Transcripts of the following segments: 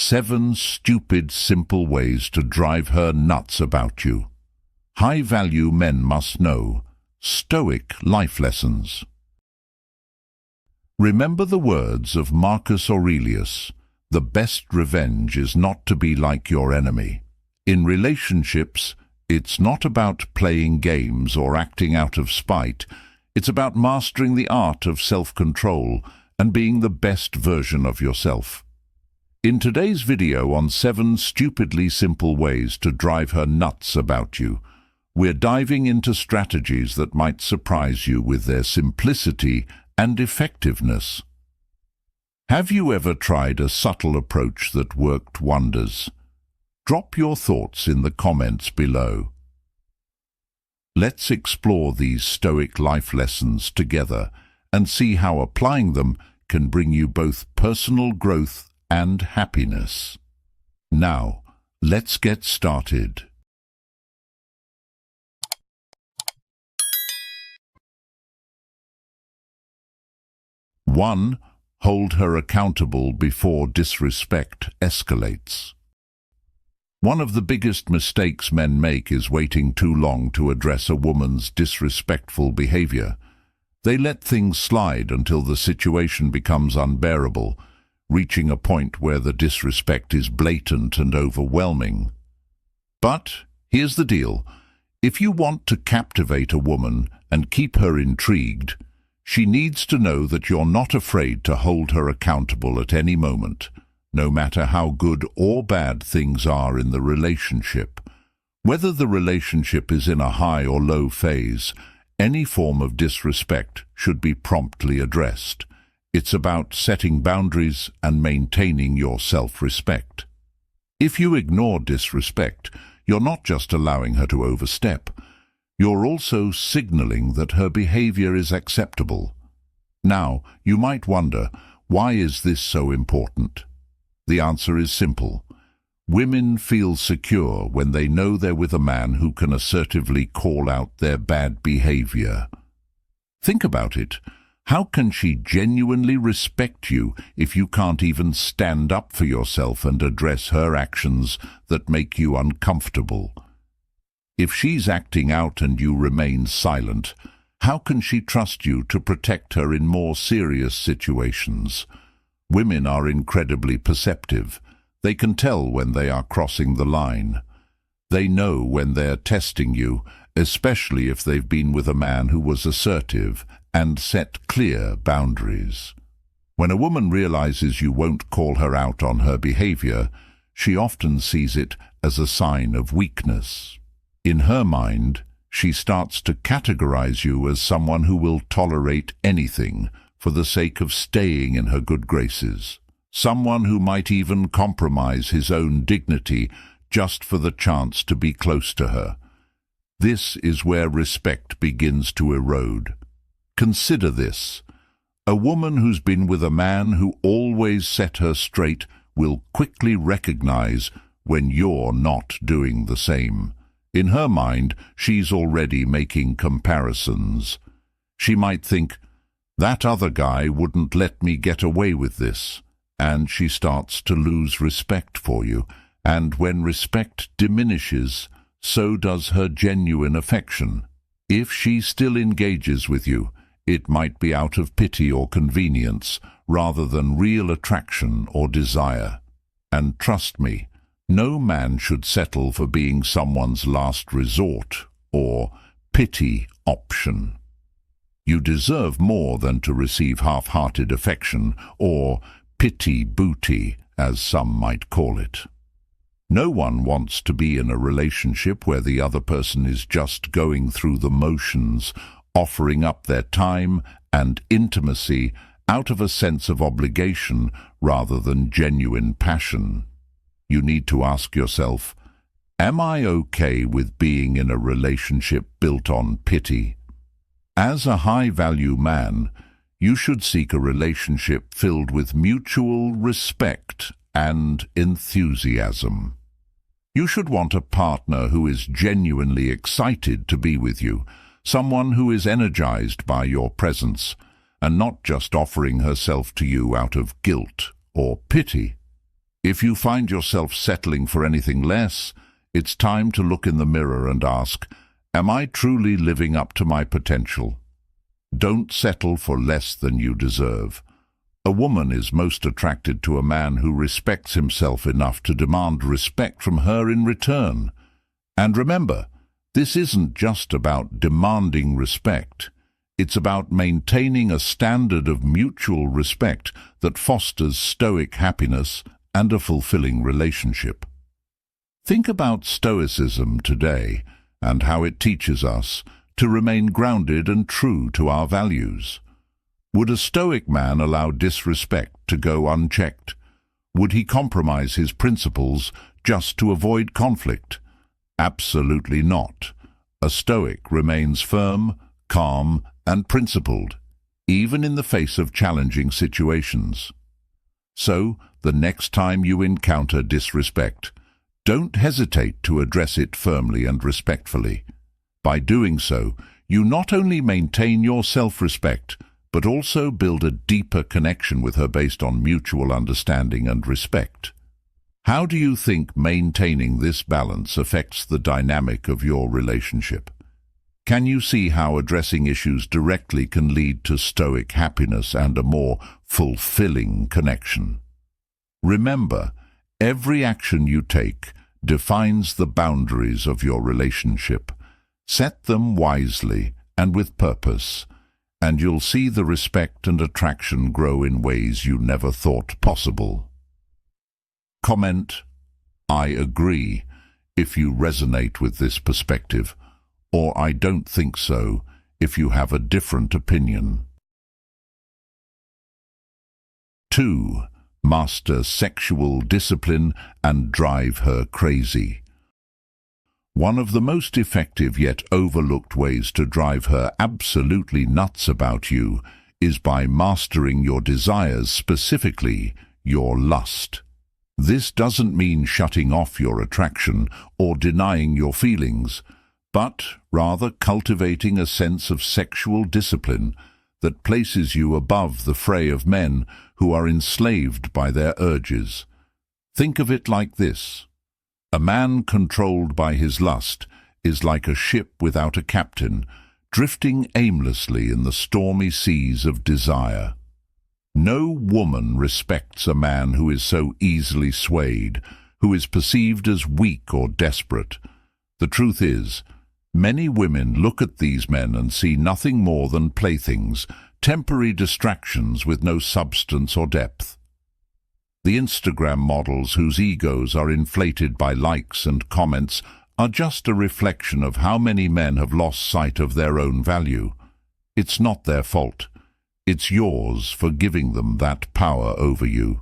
7 stupid, simple ways to drive her nuts about you. High-value men must know. Stoic life lessons. Remember the words of Marcus Aurelius, "The best revenge is not to be like your enemy." In relationships, it's not about playing games or acting out of spite. It's about mastering the art of self-control and being the best version of yourself. In today's video on 7 stupidly simple ways to drive her nuts about you, we're diving into strategies that might surprise you with their simplicity and effectiveness. Have you ever tried a subtle approach that worked wonders? Drop your thoughts in the comments below. Let's explore these Stoic life lessons together and see how applying them can bring you both personal growth and happiness. Now, let's get started. 1. Hold her accountable before disrespect escalates. One of the biggest mistakes men make is waiting too long to address a woman's disrespectful behavior. They let things slide until the situation becomes unbearable, reaching a point where the disrespect is blatant and overwhelming. But here's the deal. If you want to captivate a woman and keep her intrigued, she needs to know that you're not afraid to hold her accountable at any moment, no matter how good or bad things are in the relationship. Whether the relationship is in a high or low phase, any form of disrespect should be promptly addressed. It's about setting boundaries and maintaining your self-respect. If you ignore disrespect, you're not just allowing her to overstep. You're also signaling that her behavior is acceptable. Now, you might wonder, why is this so important? The answer is simple. Women feel secure when they know they're with a man who can assertively call out their bad behavior. Think about it. How can she genuinely respect you if you can't even stand up for yourself and address her actions that make you uncomfortable? If she's acting out and you remain silent, how can she trust you to protect her in more serious situations? Women are incredibly perceptive. They can tell when they are crossing the line. They know when they're testing you, especially if they've been with a man who was assertive and set clear boundaries. When a woman realizes you won't call her out on her behavior, she often sees it as a sign of weakness. In her mind, she starts to categorize you as someone who will tolerate anything for the sake of staying in her good graces. Someone who might even compromise his own dignity just for the chance to be close to her. This is where respect begins to erode. Consider this. A woman who's been with a man who always set her straight will quickly recognize when you're not doing the same. In her mind, she's already making comparisons. She might think, "That other guy wouldn't let me get away with this," and she starts to lose respect for you. And when respect diminishes, so does her genuine affection. If she still engages with you, it might be out of pity or convenience, rather than real attraction or desire. And trust me, no man should settle for being someone's last resort or pity option. You deserve more than to receive half-hearted affection or pity booty, as some might call it. No one wants to be in a relationship where the other person is just going through the motions, offering up their time and intimacy out of a sense of obligation rather than genuine passion. You need to ask yourself, am I okay with being in a relationship built on pity? As a high-value man, you should seek a relationship filled with mutual respect and enthusiasm. You should want a partner who is genuinely excited to be with you, someone who is energized by your presence, and not just offering herself to you out of guilt or pity. If you find yourself settling for anything less, it's time to look in the mirror and ask, am I truly living up to my potential? Don't settle for less than you deserve. A woman is most attracted to a man who respects himself enough to demand respect from her in return. And remember, this isn't just about demanding respect. It's about maintaining a standard of mutual respect that fosters stoic happiness and a fulfilling relationship. Think about Stoicism today and how it teaches us to remain grounded and true to our values. Would a Stoic man allow disrespect to go unchecked? Would he compromise his principles just to avoid conflict? Absolutely not. A Stoic remains firm, calm, and principled, even in the face of challenging situations. So, the next time you encounter disrespect, don't hesitate to address it firmly and respectfully. By doing so, you not only maintain your self-respect, but also build a deeper connection with her based on mutual understanding and respect. How do you think maintaining this balance affects the dynamic of your relationship? Can you see how addressing issues directly can lead to stoic happiness and a more fulfilling connection? Remember, every action you take defines the boundaries of your relationship. Set them wisely and with purpose, and you'll see the respect and attraction grow in ways you never thought possible. Comment, I agree, if you resonate with this perspective, or I don't think so, if you have a different opinion. 2. Master sexual discipline and drive her crazy. One of the most effective yet overlooked ways to drive her absolutely nuts about you is by mastering your desires, specifically your lust. This doesn't mean shutting off your attraction or denying your feelings, but rather cultivating a sense of sexual discipline that places you above the fray of men who are enslaved by their urges. Think of it like this. A man controlled by his lust is like a ship without a captain, drifting aimlessly in the stormy seas of desire. No woman respects a man who is so easily swayed, who is perceived as weak or desperate. The truth is, many women look at these men and see nothing more than playthings, temporary distractions with no substance or depth. The Instagram models whose egos are inflated by likes and comments are just a reflection of how many men have lost sight of their own value. It's not their fault. It's yours for giving them that power over you.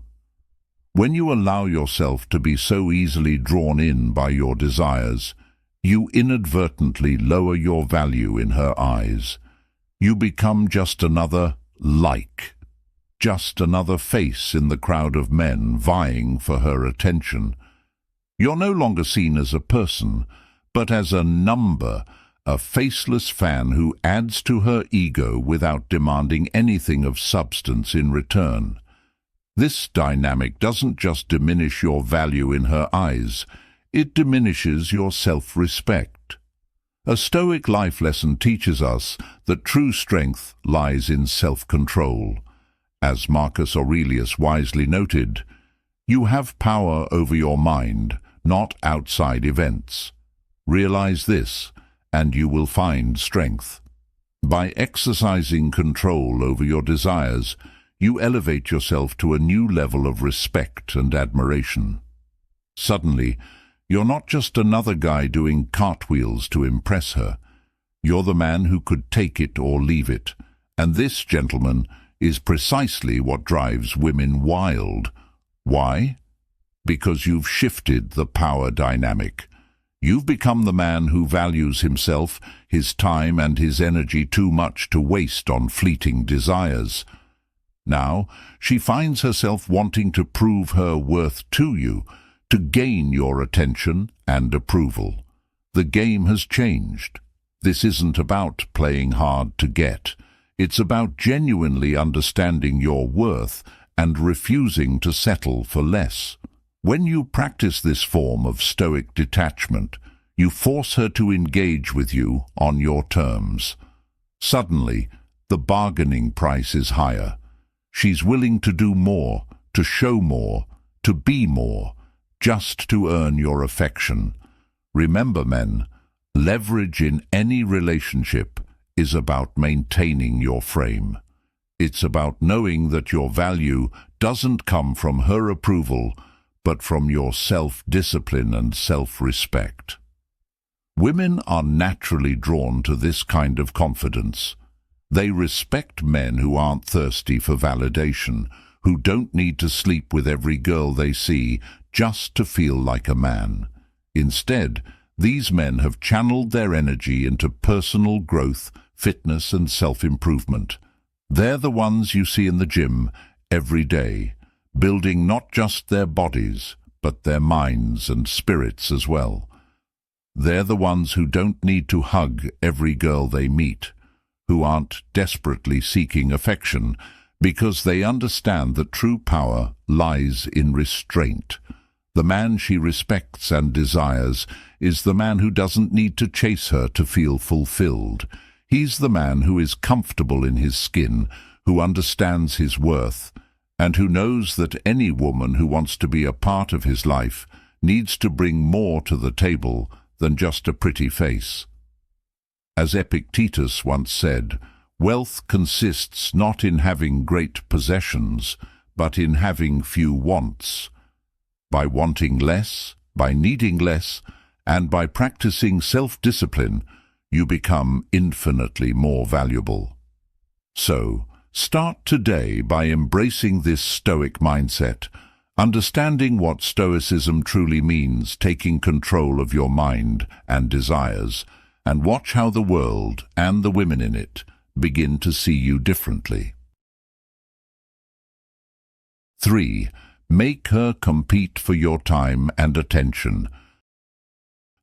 When you allow yourself to be so easily drawn in by your desires, you inadvertently lower your value in her eyes. You become just another like. Just another face in the crowd of men vying for her attention. You're no longer seen as a person, but as a number, a faceless fan who adds to her ego without demanding anything of substance in return. This dynamic doesn't just diminish your value in her eyes, it diminishes your self-respect. A Stoic life lesson teaches us that true strength lies in self-control. As Marcus Aurelius wisely noted, you have power over your mind, not outside events. Realize this, and you will find strength. By exercising control over your desires, you elevate yourself to a new level of respect and admiration. Suddenly, you're not just another guy doing cartwheels to impress her. You're the man who could take it or leave it, and this, gentlemen, is precisely what drives women wild. Why? Because you've shifted the power dynamic. You've become the man who values himself, his time and his energy too much to waste on fleeting desires. Now, she finds herself wanting to prove her worth to you, to gain your attention and approval. The game has changed. This isn't about playing hard to get. It's about genuinely understanding your worth and refusing to settle for less. When you practice this form of Stoic detachment, you force her to engage with you on your terms. Suddenly, the bargaining price is higher. She's willing to do more, to show more, to be more, just to earn your affection. Remember, men, leverage in any relationship is about maintaining your frame. It's about knowing that your value doesn't come from her approval, but from your self-discipline and self-respect. Women are naturally drawn to this kind of confidence. They respect men who aren't thirsty for validation, who don't need to sleep with every girl they see just to feel like a man. Instead, these men have channeled their energy into personal growth, fitness and self-improvement. They're the ones you see in the gym every day, building not just their bodies, but their minds and spirits as well. They're the ones who don't need to hug every girl they meet, who aren't desperately seeking affection, because they understand that true power lies in restraint. The man she respects and desires is the man who doesn't need to chase her to feel fulfilled. He's the man who is comfortable in his skin, who understands his worth, and who knows that any woman who wants to be a part of his life needs to bring more to the table than just a pretty face. As Epictetus once said, wealth consists not in having great possessions, but in having few wants. By wanting less, by needing less, and by practicing self-discipline, you become infinitely more valuable. So, start today by embracing this Stoic mindset, understanding what Stoicism truly means, taking control of your mind and desires, and watch how the world and the women in it begin to see you differently. 3. Make her compete for your time and attention.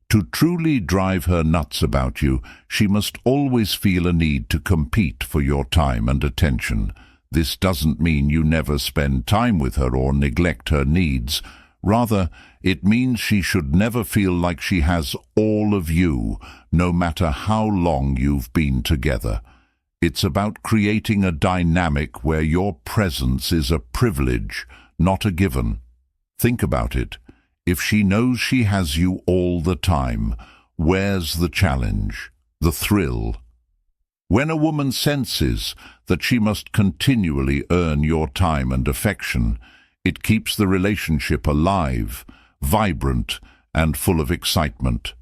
To truly drive her nuts about you, she must always feel a need to compete for your time and attention. This doesn't mean you never spend time with her or neglect her needs. Rather, it means she should never feel like she has all of you, no matter how long you've been together. It's about creating a dynamic where your presence is a privilege, not a given. Think about it. If she knows she has you all the time, where's the challenge, the thrill? When a woman senses that she must continually earn your time and affection, it keeps the relationship alive, vibrant, and full of excitement.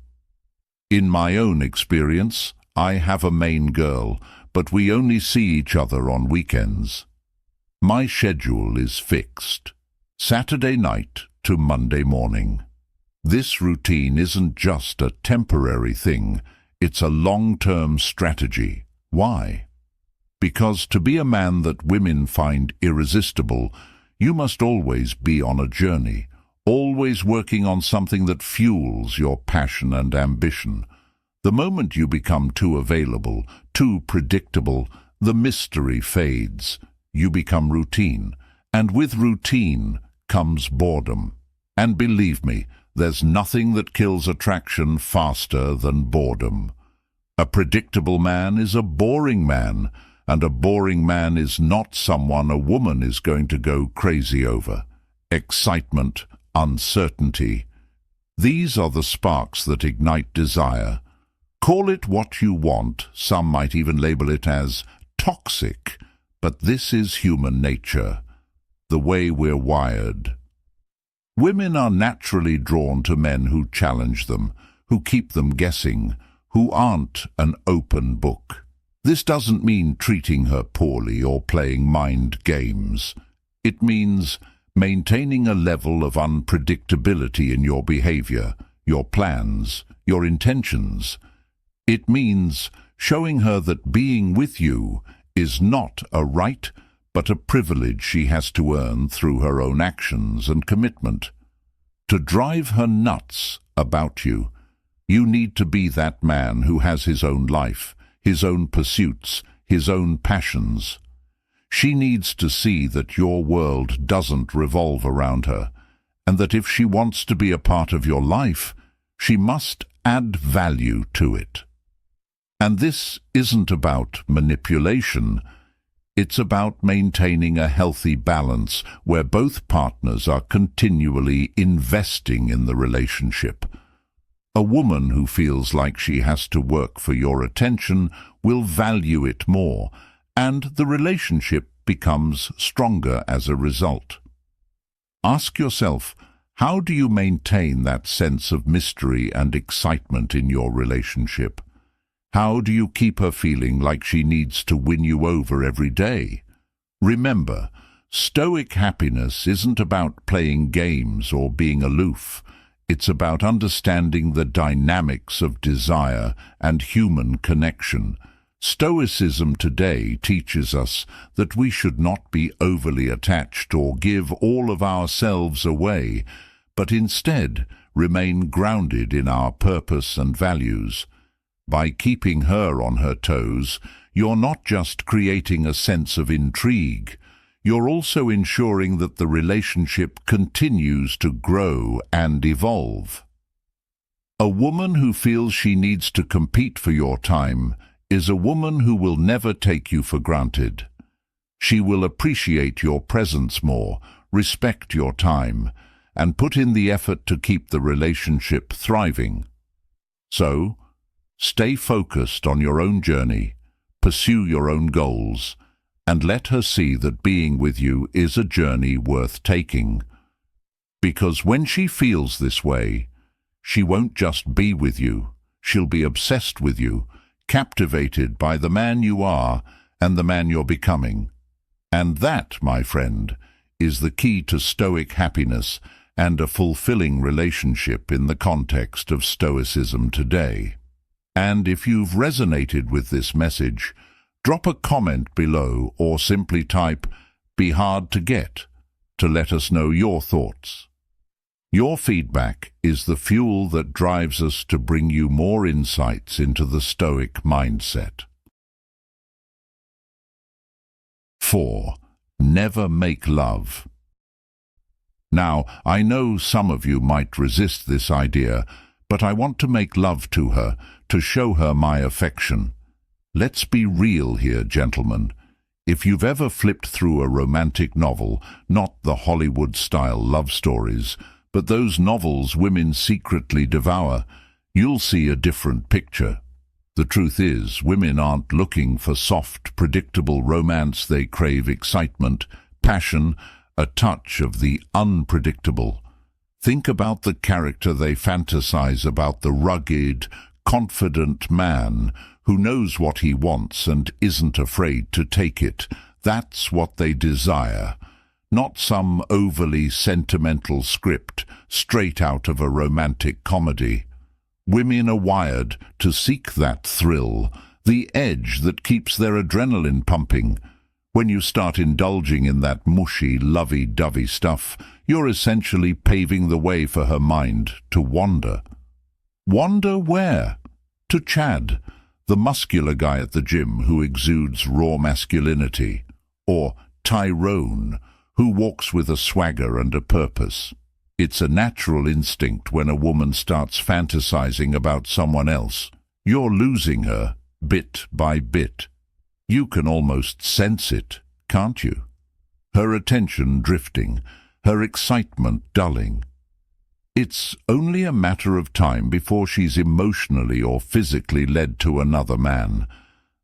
In my own experience, I have a main girl, but we only see each other on weekends. My schedule is fixed. Saturday night to Monday morning. This routine isn't just a temporary thing, it's a long-term strategy. Why? Because to be a man that women find irresistible, you must always be on a journey, always working on something that fuels your passion and ambition. The moment you become too available, too predictable, the mystery fades. You become routine, and with routine comes boredom. And believe me, there's nothing that kills attraction faster than boredom. A predictable man is a boring man, and a boring man is not someone a woman is going to go crazy over. Excitement, uncertainty. These are the sparks that ignite desire. Call it what you want, some might even label it as toxic, but this is human nature, the way we're wired. Women are naturally drawn to men who challenge them, who keep them guessing, who aren't an open book. This doesn't mean treating her poorly or playing mind games. It means maintaining a level of unpredictability in your behavior, your plans, your intentions. It means showing her that being with you is not a right, but a privilege she has to earn through her own actions and commitment. To drive her nuts about you, you need to be that man who has his own life, his own pursuits, his own passions. She needs to see that your world doesn't revolve around her, and that if she wants to be a part of your life, she must add value to it. And this isn't about manipulation. It's about maintaining a healthy balance where both partners are continually investing in the relationship. A woman who feels like she has to work for your attention will value it more, and the relationship becomes stronger as a result. Ask yourself, how do you maintain that sense of mystery and excitement in your relationship? How do you keep her feeling like she needs to win you over every day? Remember, Stoic happiness isn't about playing games or being aloof. It's about understanding the dynamics of desire and human connection. Stoicism today teaches us that we should not be overly attached or give all of ourselves away, but instead remain grounded in our purpose and values. By keeping her on her toes, you're not just creating a sense of intrigue, you're also ensuring that the relationship continues to grow and evolve. A woman who feels she needs to compete for your time is a woman who will never take you for granted. She will appreciate your presence more, respect your time, and put in the effort to keep the relationship thriving. So, stay focused on your own journey, pursue your own goals, and let her see that being with you is a journey worth taking. Because when she feels this way, she won't just be with you, she'll be obsessed with you, captivated by the man you are and the man you're becoming. And that, my friend, is the key to Stoic happiness and a fulfilling relationship in the context of Stoicism today. And if you've resonated with this message, drop a comment below or simply type "be hard to get" to let us know your thoughts. Your feedback is the fuel that drives us to bring you more insights into the Stoic mindset. 4. Never make love. Now, I know some of you might resist this idea, but I want to make love to her, to show her my affection. Let's be real here, gentlemen. If you've ever flipped through a romantic novel, not the Hollywood-style love stories, but those novels women secretly devour, you'll see a different picture. The truth is, women aren't looking for soft, predictable romance. They crave excitement, passion, a touch of the unpredictable. Think about the character they fantasize about, the rugged, confident man who knows what he wants and isn't afraid to take it. That's what they desire. Not some overly sentimental script straight out of a romantic comedy. Women are wired to seek that thrill, the edge that keeps their adrenaline pumping. When you start indulging in that mushy, lovey-dovey stuff, you're essentially paving the way for her mind to wander. Wander where? To Chad, the muscular guy at the gym who exudes raw masculinity, or Tyrone, who walks with a swagger and a purpose. It's a natural instinct when a woman starts fantasizing about someone else. You're losing her, bit by bit. You can almost sense it, can't you? Her attention drifting, her excitement dulling. It's only a matter of time before she's emotionally or physically led to another man.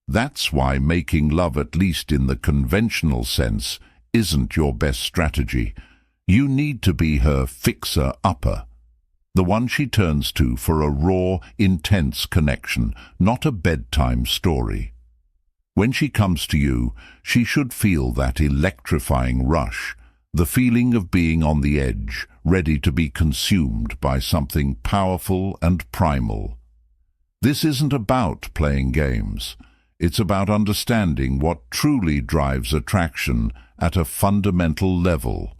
That's why making love, at least in the conventional sense, isn't your best strategy. You need to be her fixer-upper, the one she turns to for a raw, intense connection, not a bedtime story. When she comes to you, she should feel that electrifying rush, the feeling of being on the edge, ready to be consumed by something powerful and primal. This isn't about playing games. It's about understanding what truly drives attraction at a fundamental level.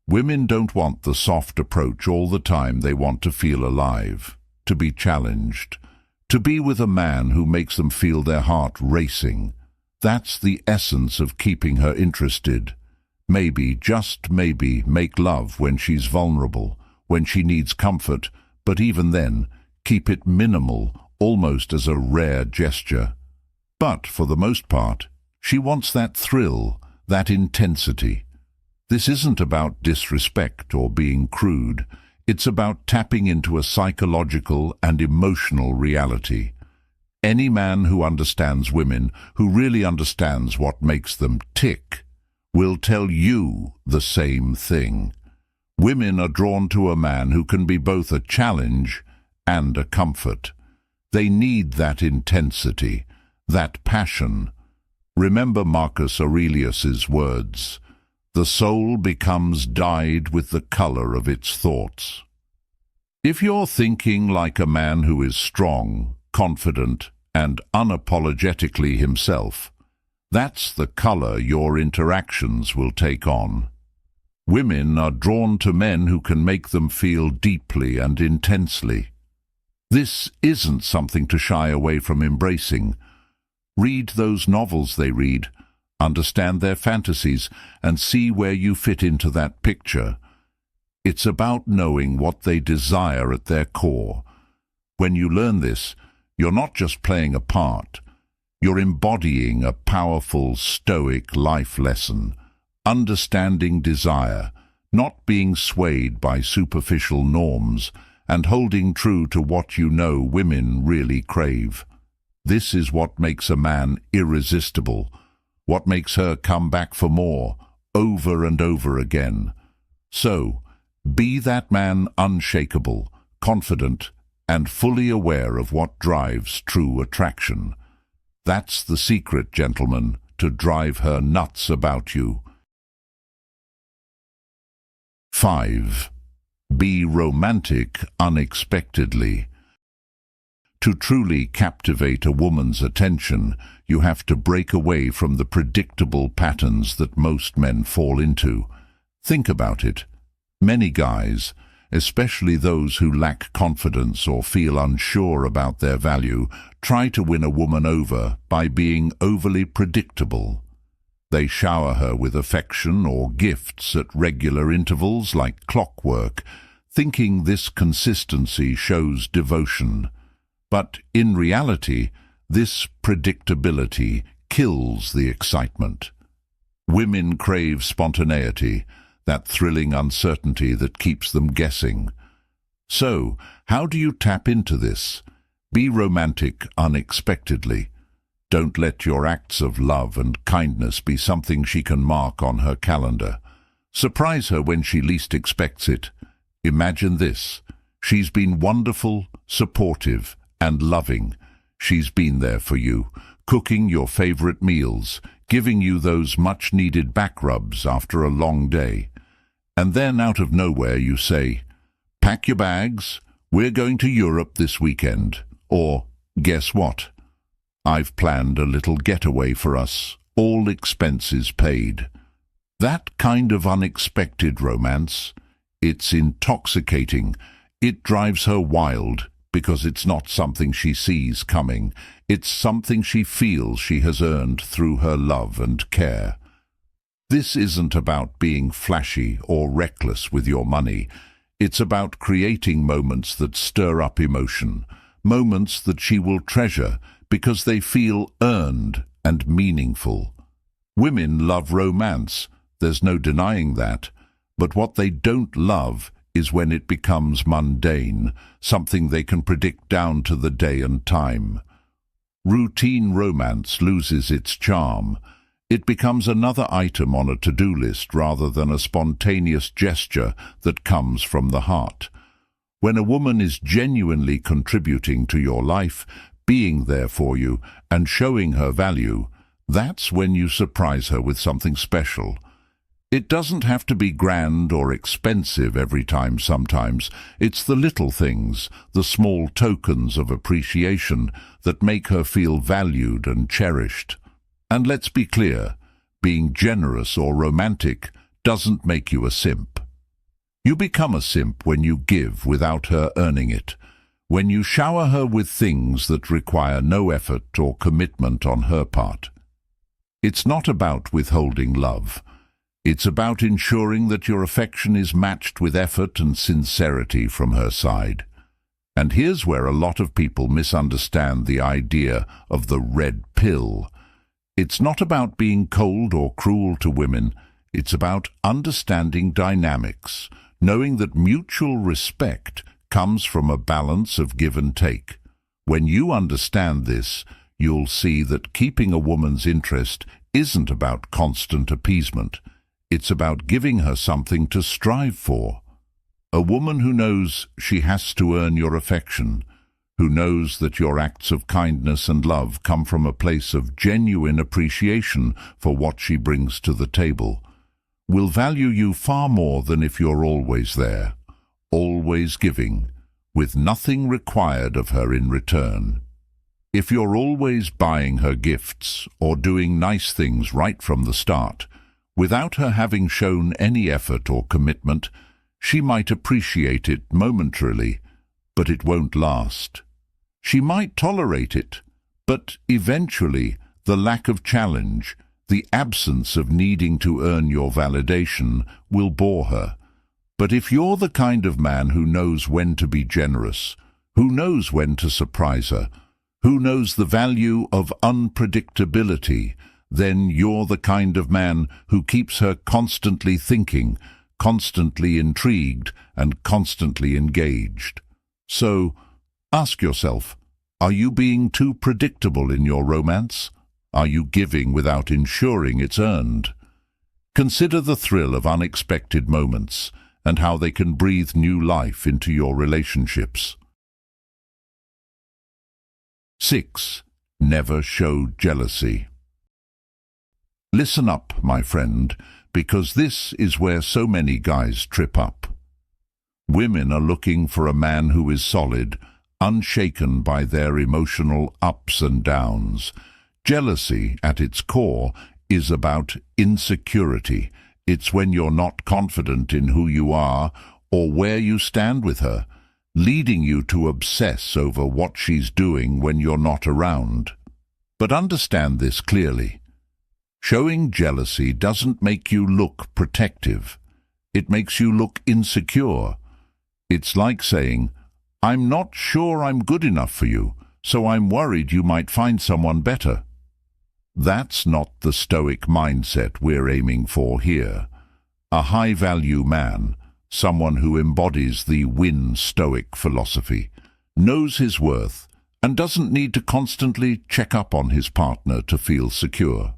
Women don't want the soft approach all the time. They want to feel alive, to be challenged, to be with a man who makes them feel their heart racing. That's the essence of keeping her interested. Maybe, just maybe, make love when she's vulnerable, when she needs comfort, but even then, keep it minimal, almost as a rare gesture. But, for the most part, she wants that thrill, that intensity. This isn't about disrespect or being crude. It's about tapping into a psychological and emotional reality. Any man who understands women, who really understands what makes them tick, will tell you the same thing. Women are drawn to a man who can be both a challenge and a comfort. They need that intensity, that passion. Remember Marcus Aurelius's words, "The soul becomes dyed with the color of its thoughts." If you're thinking like a man who is strong, confident, and unapologetically himself, that's the color your interactions will take on. Women are drawn to men who can make them feel deeply and intensely. This isn't something to shy away from embracing. Read those novels they read, understand their fantasies, and see where you fit into that picture. It's about knowing what they desire at their core. When you learn this, you're not just playing a part. You're embodying a powerful Stoic life lesson, understanding desire, not being swayed by superficial norms, and holding true to what you know women really crave. This is what makes a man irresistible, what makes her come back for more, over and over again. So, be that man unshakable, confident, and fully aware of what drives true attraction. That's the secret, gentlemen, to drive her nuts about you. 5. Be romantic unexpectedly. To truly captivate a woman's attention, you have to break away from the predictable patterns that most men fall into. Think about it. Many guys, especially those who lack confidence or feel unsure about their value, try to win a woman over by being overly predictable. They shower her with affection or gifts at regular intervals like clockwork, thinking this consistency shows devotion. But in reality, this predictability kills the excitement. Women crave spontaneity, that thrilling uncertainty that keeps them guessing. So, how do you tap into this? Be romantic unexpectedly. Don't let your acts of love and kindness be something she can mark on her calendar. Surprise her when she least expects it. Imagine this. She's been wonderful, supportive, and loving. She's been there for you, cooking your favorite meals, giving you those much-needed back rubs after a long day. And then out of nowhere you say, "Pack your bags, we're going to Europe this weekend." Or, "Guess what? I've planned a little getaway for us, all expenses paid." That kind of unexpected romance, it's intoxicating. It drives her wild because it's not something she sees coming. It's something she feels she has earned through her love and care. This isn't about being flashy or reckless with your money. It's about creating moments that stir up emotion, moments that she will treasure because they feel earned and meaningful. Women love romance, there's no denying that, but what they don't love is when it becomes mundane, something they can predict down to the day and time. Routine romance loses its charm. It becomes another item on a to-do list rather than a spontaneous gesture that comes from the heart. When a woman is genuinely contributing to your life, being there for you, and showing her value, that's when you surprise her with something special. It doesn't have to be grand or expensive every time sometimes. It's the little things, the small tokens of appreciation that make her feel valued and cherished. And let's be clear, being generous or romantic doesn't make you a simp. You become a simp when you give without her earning it, when you shower her with things that require no effort or commitment on her part. It's not about withholding love. It's about ensuring that your affection is matched with effort and sincerity from her side. And here's where a lot of people misunderstand the idea of the red pill. It's not about being cold or cruel to women. It's about understanding dynamics, knowing that mutual respect comes from a balance of give and take. When you understand this, you'll see that keeping a woman's interest isn't about constant appeasement. It's about giving her something to strive for. A woman who knows she has to earn your affection, who knows that your acts of kindness and love come from a place of genuine appreciation for what she brings to the table, will value you far more than if you're always there, always giving, with nothing required of her in return. If you're always buying her gifts or doing nice things right from the start, without her having shown any effort or commitment, she might appreciate it momentarily, but it won't last. She might tolerate it, but eventually the lack of challenge, the absence of needing to earn your validation, will bore her. But if you're the kind of man who knows when to be generous, who knows when to surprise her, who knows the value of unpredictability, then you're the kind of man who keeps her constantly thinking, constantly intrigued, and constantly engaged. So, ask yourself, are you being too predictable in your romance? Are you giving without ensuring it's earned? Consider the thrill of unexpected moments and how they can breathe new life into your relationships. 6. Never show jealousy. Listen up, my friend, because this is where so many guys trip up. Women are looking for a man who is solid, unshaken by their emotional ups and downs. Jealousy, at its core, is about insecurity. It's when you're not confident in who you are or where you stand with her, leading you to obsess over what she's doing when you're not around. But understand this clearly. Showing jealousy doesn't make you look protective. It makes you look insecure. It's like saying, "I'm not sure I'm good enough for you, so I'm worried you might find someone better." That's not the Stoic mindset we're aiming for here. A high-value man, someone who embodies the win Stoic philosophy, knows his worth and doesn't need to constantly check up on his partner to feel secure.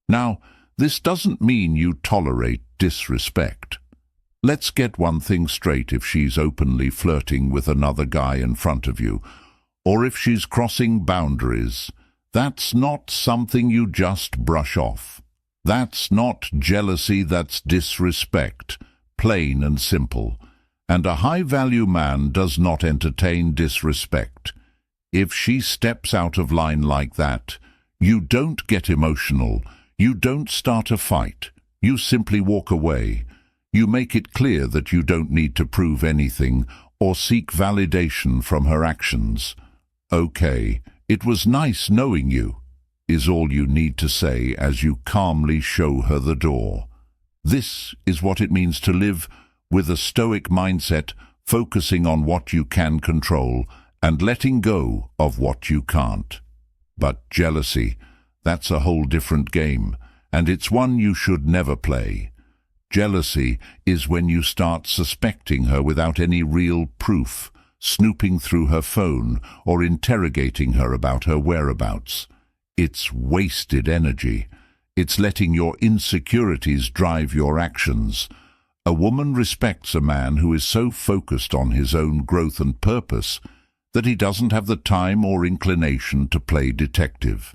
Now, this doesn't mean you tolerate disrespect. Let's get one thing straight: if she's openly flirting with another guy in front of you, or if she's crossing boundaries, that's not something you just brush off. That's not jealousy, that's disrespect, plain and simple. And a high-value man does not entertain disrespect. If she steps out of line like that, you don't get emotional. You don't start a fight. You simply walk away. You make it clear that you don't need to prove anything or seek validation from her actions. "Okay, it was nice knowing you," is all you need to say as you calmly show her the door. This is what it means to live with a Stoic mindset, focusing on what you can control and letting go of what you can't. But jealousy, that's a whole different game, and it's one you should never play. Jealousy is when you start suspecting her without any real proof, snooping through her phone or interrogating her about her whereabouts. It's wasted energy. It's letting your insecurities drive your actions. A woman respects a man who is so focused on his own growth and purpose that he doesn't have the time or inclination to play detective.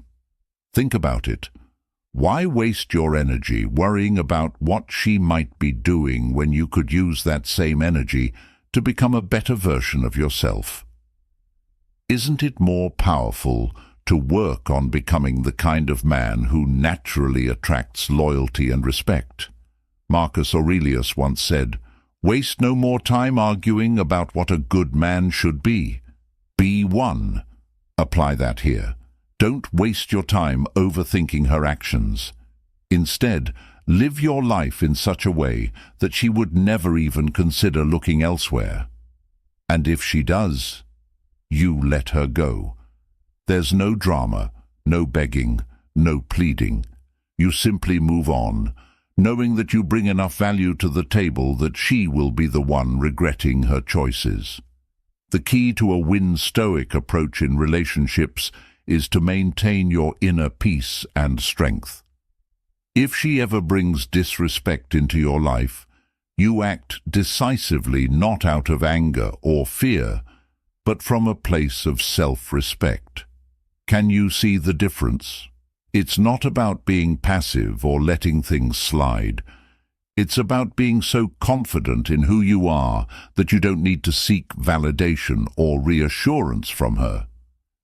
Think about it. Why waste your energy worrying about what she might be doing when you could use that same energy to become a better version of yourself? Isn't it more powerful to work on becoming the kind of man who naturally attracts loyalty and respect? Marcus Aurelius once said, "Waste no more time arguing about what a good man should be. Be one." Apply that here. Don't waste your time overthinking her actions. Instead, Live your life in such a way that she would never even consider looking elsewhere. And if she does, you let her go. There's no drama, no begging, no pleading. You simply move on, knowing that you bring enough value to the table that she will be the one regretting her choices. The key to a Stoic approach in relationships is to maintain your inner peace and strength. If she ever brings disrespect into your life, you act decisively not out of anger or fear, but from a place of self-respect. Can you see the difference? It's not about being passive or letting things slide. It's about being so confident in who you are that you don't need to seek validation or reassurance from her.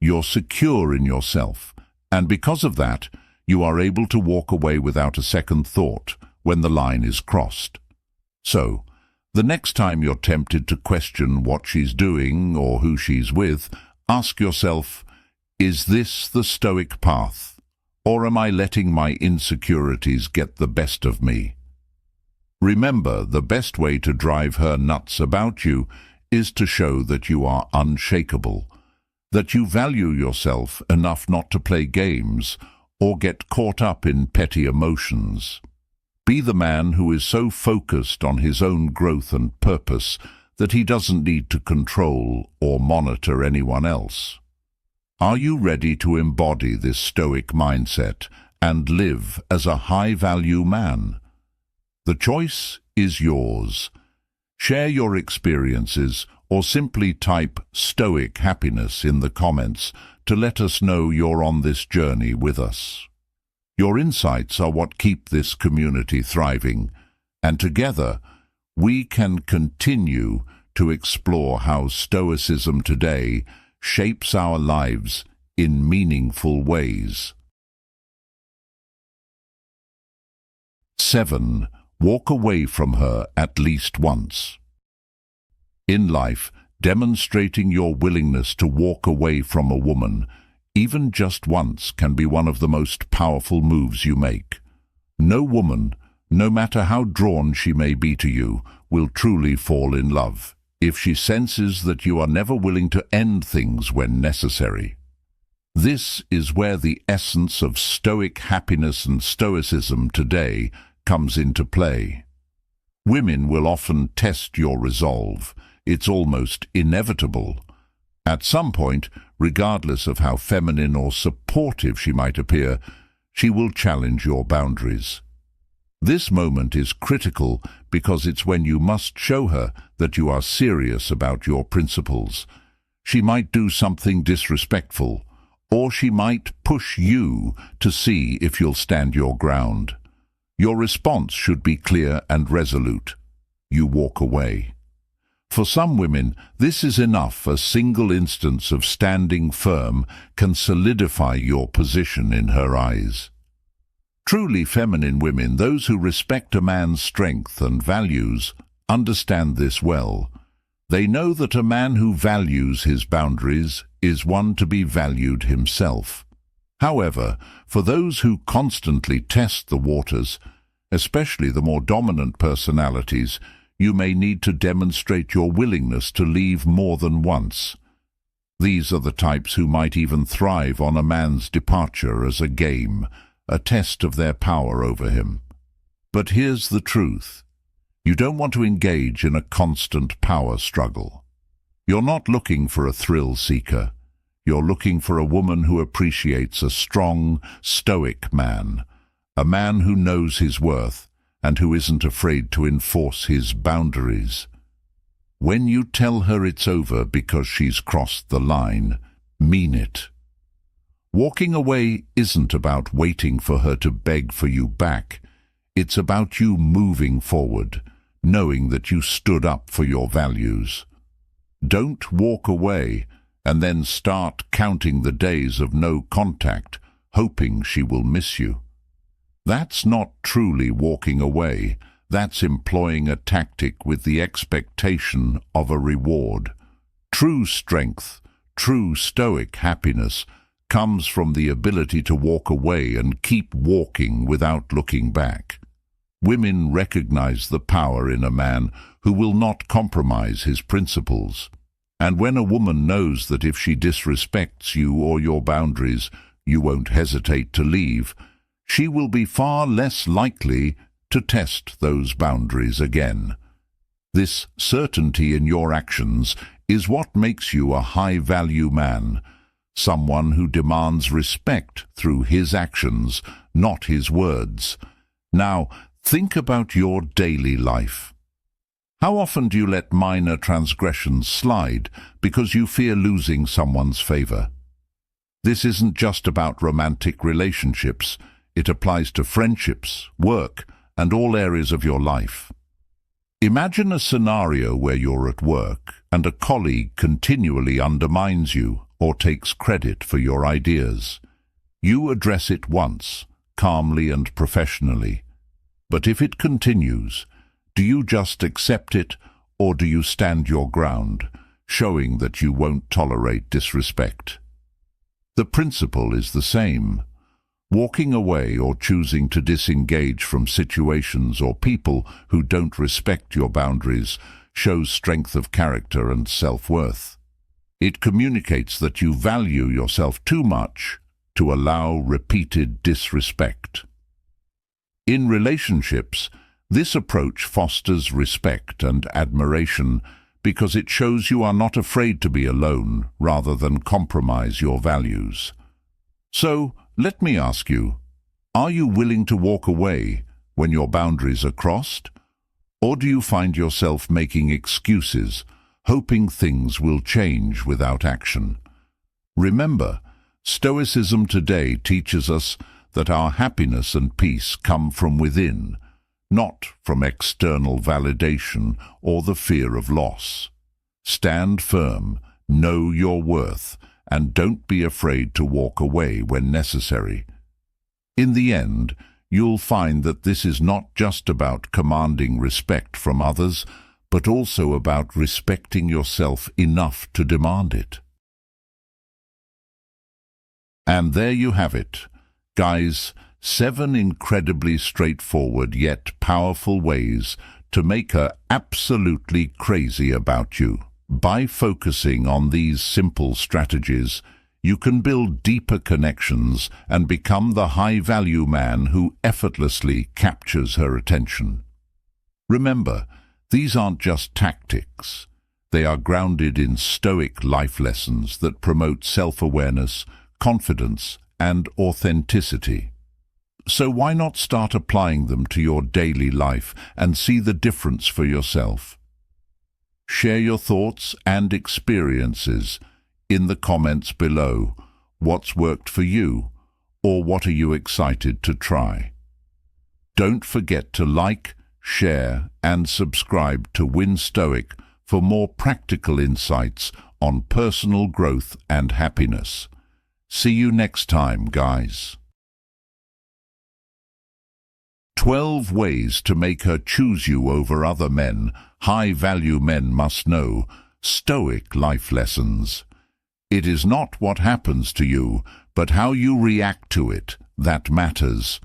You're secure in yourself, and because of that, you are able to walk away without a second thought when the line is crossed. So, the next time you're tempted to question what she's doing or who she's with, ask yourself, is this the Stoic path, or am I letting my insecurities get the best of me? Remember, the best way to drive her nuts about you is to show that you are unshakable, that you value yourself enough not to play games or get caught up in petty emotions. Be the man who is so focused on his own growth and purpose that he doesn't need to control or monitor anyone else. Are you ready to embody this Stoic mindset and live as a high-value man? The choice is yours. Share your experiences or simply type Stoic happiness in the comments to let us know you're on this journey with us. Your insights are what keep this community thriving, and together we can continue to explore how Stoicism today shapes our lives in meaningful ways. 7. Walk away from her at least once. In life, demonstrating your willingness to walk away from a woman, even just once, can be one of the most powerful moves you make. No woman, no matter how drawn she may be to you, will truly fall in love if she senses that you are never willing to end things when necessary. This is where the essence of Stoic happiness and Stoicism today comes into play. Women will often test your resolve. It's almost inevitable. At some point, regardless of how feminine or supportive she might appear, she will challenge your boundaries. This moment is critical because it's when you must show her that you are serious about your principles. She might do something disrespectful, or she might push you to see if you'll stand your ground. Your response should be clear and resolute. You walk away. For some women, this is enough. A single instance of standing firm can solidify your position in her eyes. Truly feminine women, those who respect a man's strength and values, understand this well. They know that a man who values his boundaries is one to be valued himself. However, for those who constantly test the waters, especially the more dominant personalities, you may need to demonstrate your willingness to leave more than once. These are the types who might even thrive on a man's departure as a game, a test of their power over him. But here's the truth. You don't want to engage in a constant power struggle. You're not looking for a thrill seeker. You're looking for a woman who appreciates a strong, stoic man, a man who knows his worth and who isn't afraid to enforce his boundaries. When you tell her it's over because she's crossed the line, mean it. Walking away isn't about waiting for her to beg for you back. It's about you moving forward, knowing that you stood up for your values. Don't walk away and then start counting the days of no contact, hoping she will miss you. That's not truly walking away. That's employing a tactic with the expectation of a reward. True strength, true stoic happiness, comes from the ability to walk away and keep walking without looking back. Women recognize the power in a man who will not compromise his principles. And when a woman knows that if she disrespects you or your boundaries, you won't hesitate to leave, she will be far less likely to test those boundaries again. This certainty in your actions is what makes you a high-value man, someone who demands respect through his actions, not his words. Now, think about your daily life. How often do you let minor transgressions slide because you fear losing someone's favor? This isn't just about romantic relationships. It applies to friendships, work, and all areas of your life. Imagine a scenario where you're at work and a colleague continually undermines you or takes credit for your ideas. You address it once, calmly and professionally. But if it continues, do you just accept it, or do you stand your ground, showing that you won't tolerate disrespect? The principle is the same. Walking away or choosing to disengage from situations or people who don't respect your boundaries shows strength of character and self-worth. It communicates that you value yourself too much to allow repeated disrespect. In relationships, this approach fosters respect and admiration because it shows you are not afraid to be alone rather than compromise your values. So, let me ask you, are you willing to walk away when your boundaries are crossed? Or do you find yourself making excuses, hoping things will change without action? Remember, Stoicism today teaches us that our happiness and peace come from within, not from external validation or the fear of loss. Stand firm, know your worth, and don't be afraid to walk away when necessary. In the end, you'll find that this is not just about commanding respect from others, but also about respecting yourself enough to demand it. And there you have it, guys, 7 incredibly straightforward yet powerful ways to make her absolutely crazy about you. By focusing on these simple strategies, you can build deeper connections and become the high-value man who effortlessly captures her attention. Remember, these aren't just tactics. They are grounded in Stoic life lessons that promote self-awareness, confidence, and authenticity. So why not start applying them to your daily life and see the difference for yourself? Share your thoughts and experiences in the comments below. What's worked for you, or what are you excited to try? Don't forget to like, share, and subscribe to Win Stoic for more practical insights on personal growth and happiness. See you next time, guys. 12 ways to make her choose you over other men. High-value men must know. Stoic life lessons. It is not what happens to you, but how you react to it that matters.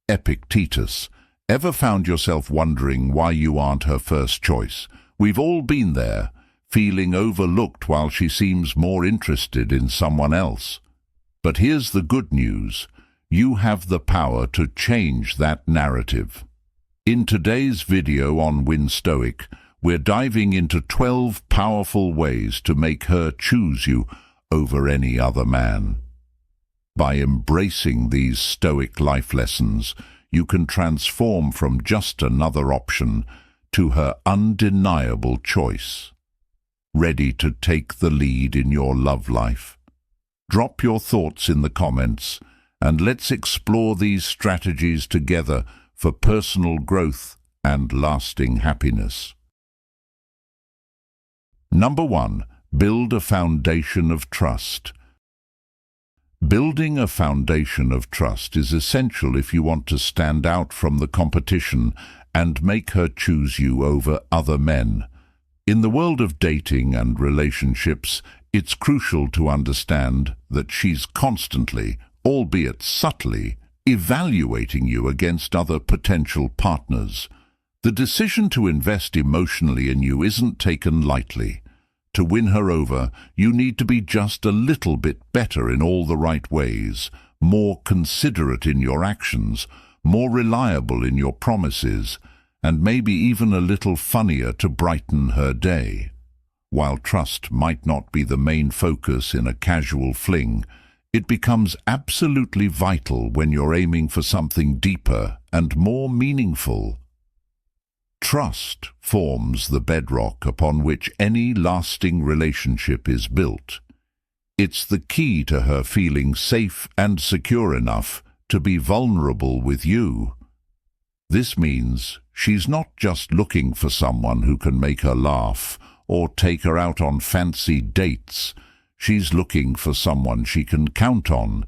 Epictetus. Ever found yourself wondering why you aren't her first choice? We've all been there, feeling overlooked while she seems more interested in someone else. But here's the good news. You have the power to change that narrative. In today's video on Win Stoic, we're diving into 12 powerful ways to make her choose you over any other man. By embracing these Stoic life lessons, you can transform from just another option to her undeniable choice. Ready to take the lead in your love life? Drop your thoughts in the comments, and let's explore these strategies together for personal growth and lasting happiness. Number 1. Build a foundation of trust. Building a foundation of trust is essential if you want to stand out from the competition and make her choose you over other men. In the world of dating and relationships, it's crucial to understand that she's constantly, albeit subtly, evaluating you against other potential partners. The decision to invest emotionally in you isn't taken lightly. To win her over, you need to be just a little bit better in all the right ways, more considerate in your actions, more reliable in your promises, and maybe even a little funnier to brighten her day. While trust might not be the main focus in a casual fling, it becomes absolutely vital when you're aiming for something deeper and more meaningful. Trust forms the bedrock upon which any lasting relationship is built. It's the key to her feeling safe and secure enough to be vulnerable with you. This means she's not just looking for someone who can make her laugh or take her out on fancy dates. She's looking for someone she can count on,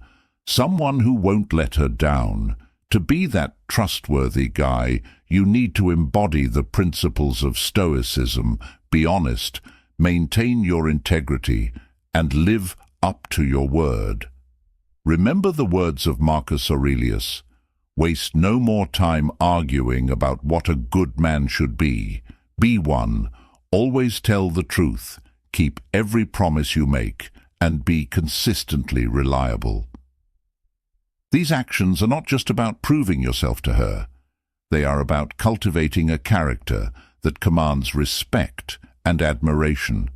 someone who won't let her down. To be that trustworthy guy, you need to embody the principles of Stoicism, be honest, maintain your integrity, and live up to your word. Remember the words of Marcus Aurelius: waste no more time arguing about what a good man should be. Be one, always tell the truth, keep every promise you make, and be consistently reliable. These actions are not just about proving yourself to her. They are about cultivating a character that commands respect and admiration.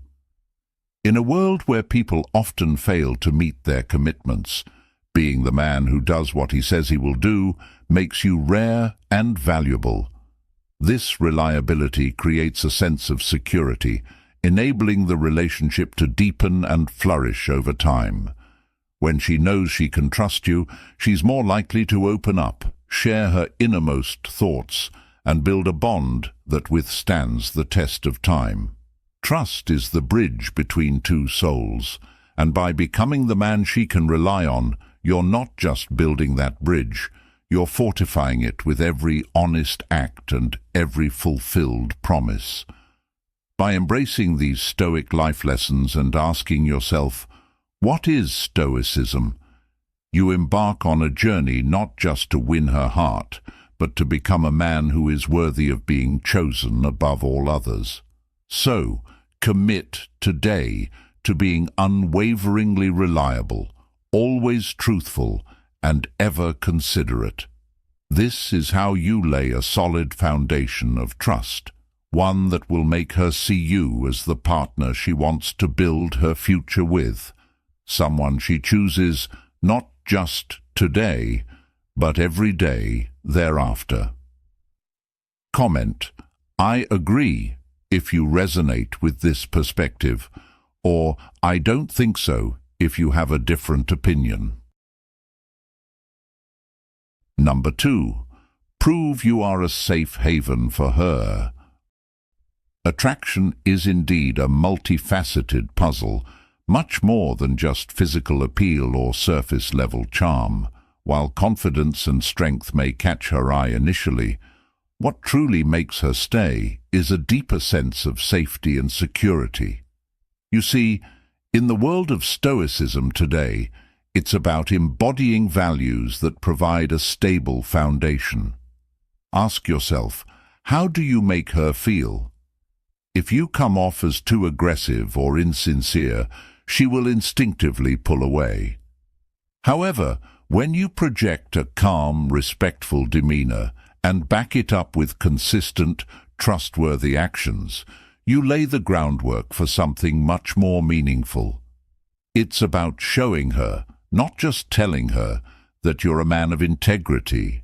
In a world where people often fail to meet their commitments, being the man who does what he says he will do makes you rare and valuable. This reliability creates a sense of security, enabling the relationship to deepen and flourish over time. When she knows she can trust you, she's more likely to open up, share her innermost thoughts, and build a bond that withstands the test of time. Trust is the bridge between two souls, and by becoming the man she can rely on, you're not just building that bridge, you're fortifying it with every honest act and every fulfilled promise. By embracing these Stoic life lessons and asking yourself, what is Stoicism? You embark on a journey not just to win her heart, but to become a man who is worthy of being chosen above all others. So, commit today to being unwaveringly reliable, always truthful, and ever considerate. This is how you lay a solid foundation of trust, one that will make her see you as the partner she wants to build her future with, someone she chooses not just today, but every day thereafter. Comment: I agree if you resonate with this perspective, or I don't think so if you have a different opinion. Number 2. Prove you are a safe haven for her. Attraction is indeed a multifaceted puzzle, much more than just physical appeal or surface-level charm. While confidence and strength may catch her eye initially, what truly makes her stay is a deeper sense of safety and security. You see, in the world of Stoicism today, it's about embodying values that provide a stable foundation. Ask yourself, how do you make her feel? If you come off as too aggressive or insincere, she will instinctively pull away. However, when you project a calm, respectful demeanor and back it up with consistent, trustworthy actions, you lay the groundwork for something much more meaningful. It's about showing her, not just telling her, that you're a man of integrity.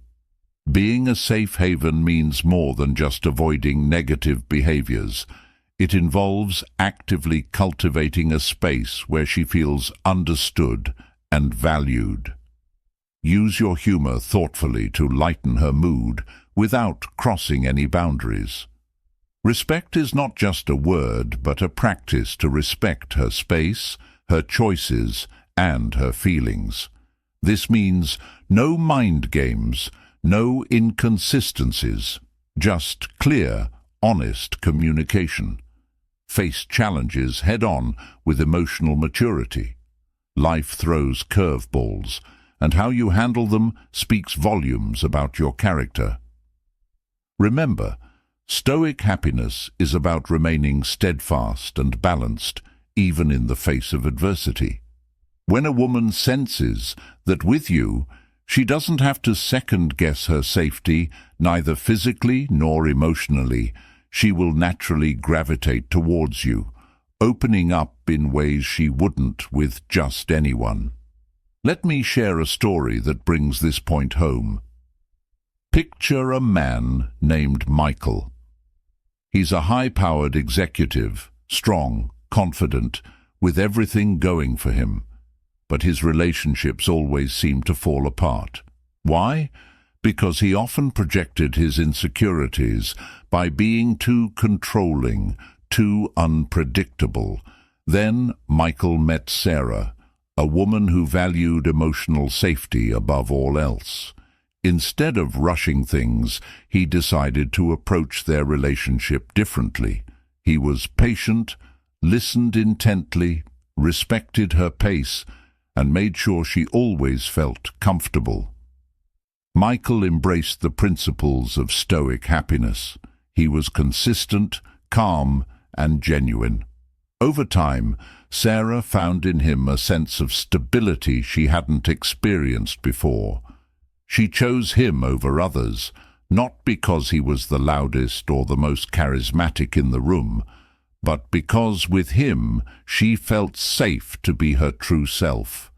Being a safe haven means more than just avoiding negative behaviors. It involves actively cultivating a space where she feels understood and valued. Use your humor thoughtfully to lighten her mood without crossing any boundaries. Respect is not just a word, but a practice to respect her space, her choices, and her feelings. This means no mind games, no inconsistencies, just clear, honest communication. Face challenges head-on with emotional maturity. Life throws curveballs, and how you handle them speaks volumes about your character. Remember, Stoic happiness is about remaining steadfast and balanced, even in the face of adversity. When a woman senses that with you, she doesn't have to second-guess her safety, neither physically nor emotionally, she will naturally gravitate towards you, opening up in ways she wouldn't with just anyone. Let me share a story that brings this point home. Picture a man named Michael. He's a high-powered executive, strong, confident, with everything going for him. But his relationships always seem to fall apart. Why? Because he often projected his insecurities by being too controlling, too unpredictable. Then Michael met Sarah, a woman who valued emotional safety above all else. Instead of rushing things, he decided to approach their relationship differently. He was patient, listened intently, respected her pace, and made sure she always felt comfortable. Michael embraced the principles of Stoic happiness. He was consistent, calm, and genuine. Over time, Sarah found in him a sense of stability she hadn't experienced before. She chose him over others, not because he was the loudest or the most charismatic in the room, but because with him she felt safe to be her true self.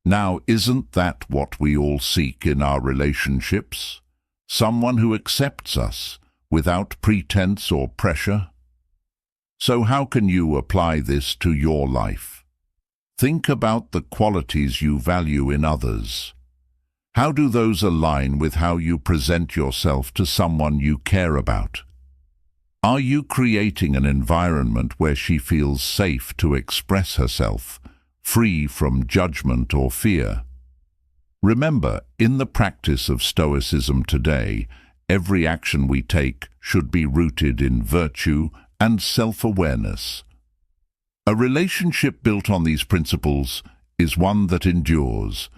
Now, isn't that what we all seek in our relationships? Someone who accepts us without pretense or pressure? So how can you apply this to your life? Think about the qualities you value in others. How do those align with how you present yourself to someone you care about? Are you creating an environment where she feels safe to express herself, free from judgment or fear? Remember, in the practice of Stoicism today, every action we take should be rooted in virtue and self-awareness. A relationship built on these principles is one that endures.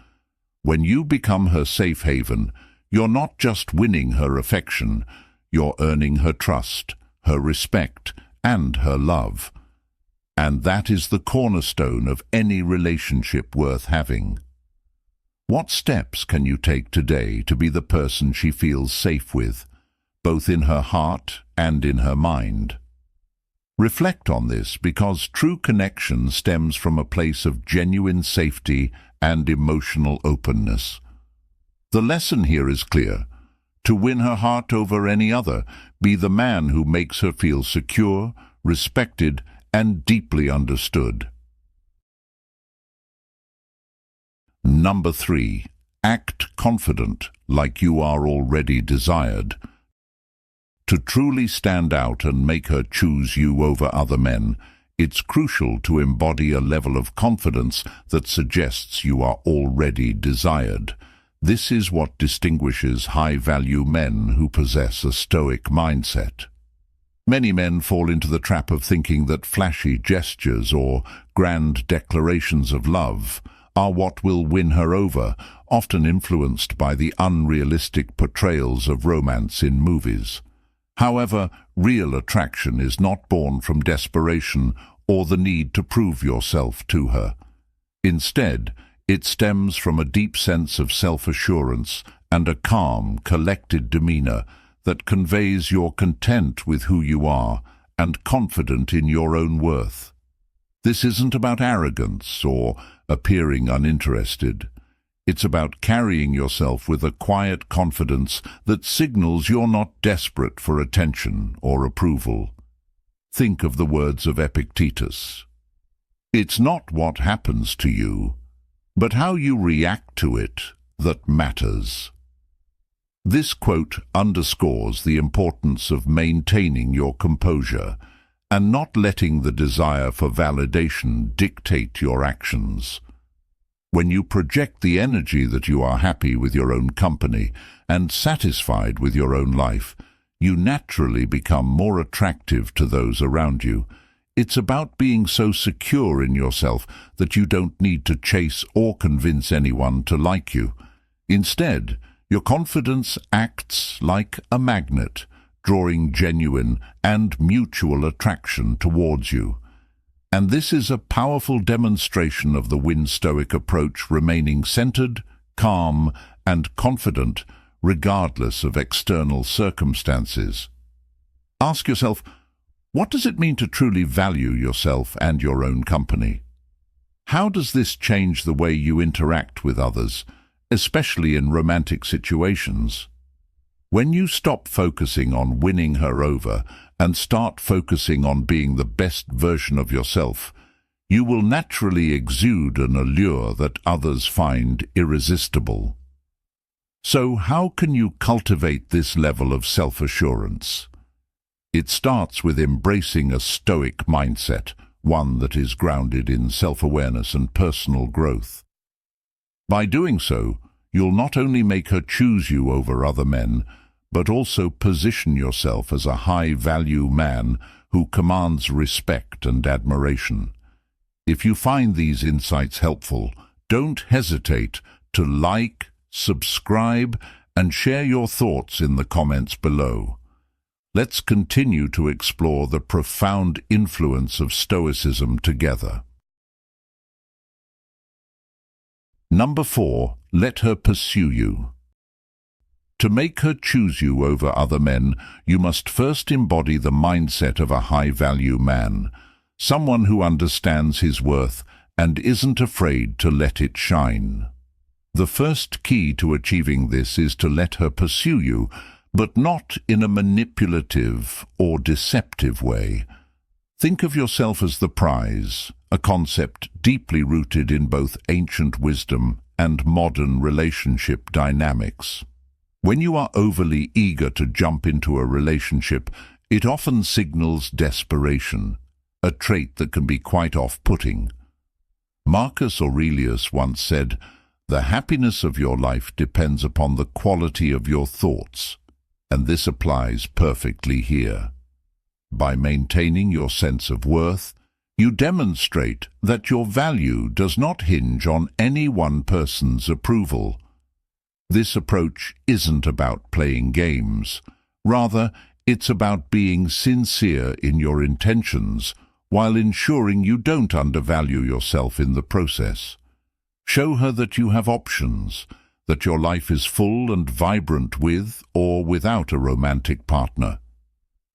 When you become her safe haven, you're not just winning her affection, you're earning her trust, her respect, and her love. And that is the cornerstone of any relationship worth having. What steps can you take today to be the person she feels safe with, both in her heart and in her mind? Reflect on this, because true connection stems from a place of genuine safety and emotional openness. The lesson here is clear. To win her heart over any other, be the man who makes her feel secure, respected, and deeply understood. Number 3. Act confident, like you are already desired. To truly stand out and make her choose you over other men, it's crucial to embody a level of confidence that suggests you are already desired. This is what distinguishes high-value men who possess a Stoic mindset. Many men fall into the trap of thinking that flashy gestures or grand declarations of love are what will win her over, often influenced by the unrealistic portrayals of romance in movies. However, real attraction is not born from desperation or the need to prove yourself to her. Instead, it stems from a deep sense of self-assurance and a calm, collected demeanor that conveys you're content with who you are and confident in your own worth. This isn't about arrogance or appearing uninterested. It's about carrying yourself with a quiet confidence that signals you're not desperate for attention or approval. Think of the words of Epictetus. It's not what happens to you, but how you react to it that matters. This quote underscores the importance of maintaining your composure and not letting the desire for validation dictate your actions. When you project the energy that you are happy with your own company and satisfied with your own life, you naturally become more attractive to those around you. It's about being so secure in yourself that you don't need to chase or convince anyone to like you. Instead, your confidence acts like a magnet, drawing genuine and mutual attraction towards you. And this is a powerful demonstration of the Stoic approach, remaining centered, calm, and confident regardless of external circumstances. Ask yourself, what does it mean to truly value yourself and your own company? How does this change the way you interact with others, especially in romantic situations? When you stop focusing on winning her over and start focusing on being the best version of yourself, you will naturally exude an allure that others find irresistible. So how can you cultivate this level of self-assurance? It starts with embracing a Stoic mindset, one that is grounded in self-awareness and personal growth. By doing so, you'll not only make her choose you over other men, but also position yourself as a high-value man who commands respect and admiration. If you find these insights helpful, don't hesitate to like, subscribe, and share your thoughts in the comments below. Let's continue to explore the profound influence of Stoicism together. Number 4. Let her pursue you. To make her choose you over other men, you must first embody the mindset of a high-value man, someone who understands his worth and isn't afraid to let it shine. The first key to achieving this is to let her pursue you, but not in a manipulative or deceptive way. Think of yourself as the prize, a concept deeply rooted in both ancient wisdom and modern relationship dynamics. When you are overly eager to jump into a relationship, it often signals desperation, a trait that can be quite off-putting. Marcus Aurelius once said, "The happiness of your life depends upon the quality of your thoughts," and this applies perfectly here. By maintaining your sense of worth, you demonstrate that your value does not hinge on any one person's approval. This approach isn't about playing games. Rather, it's about being sincere in your intentions while ensuring you don't undervalue yourself in the process. Show her that you have options, that your life is full and vibrant with or without a romantic partner.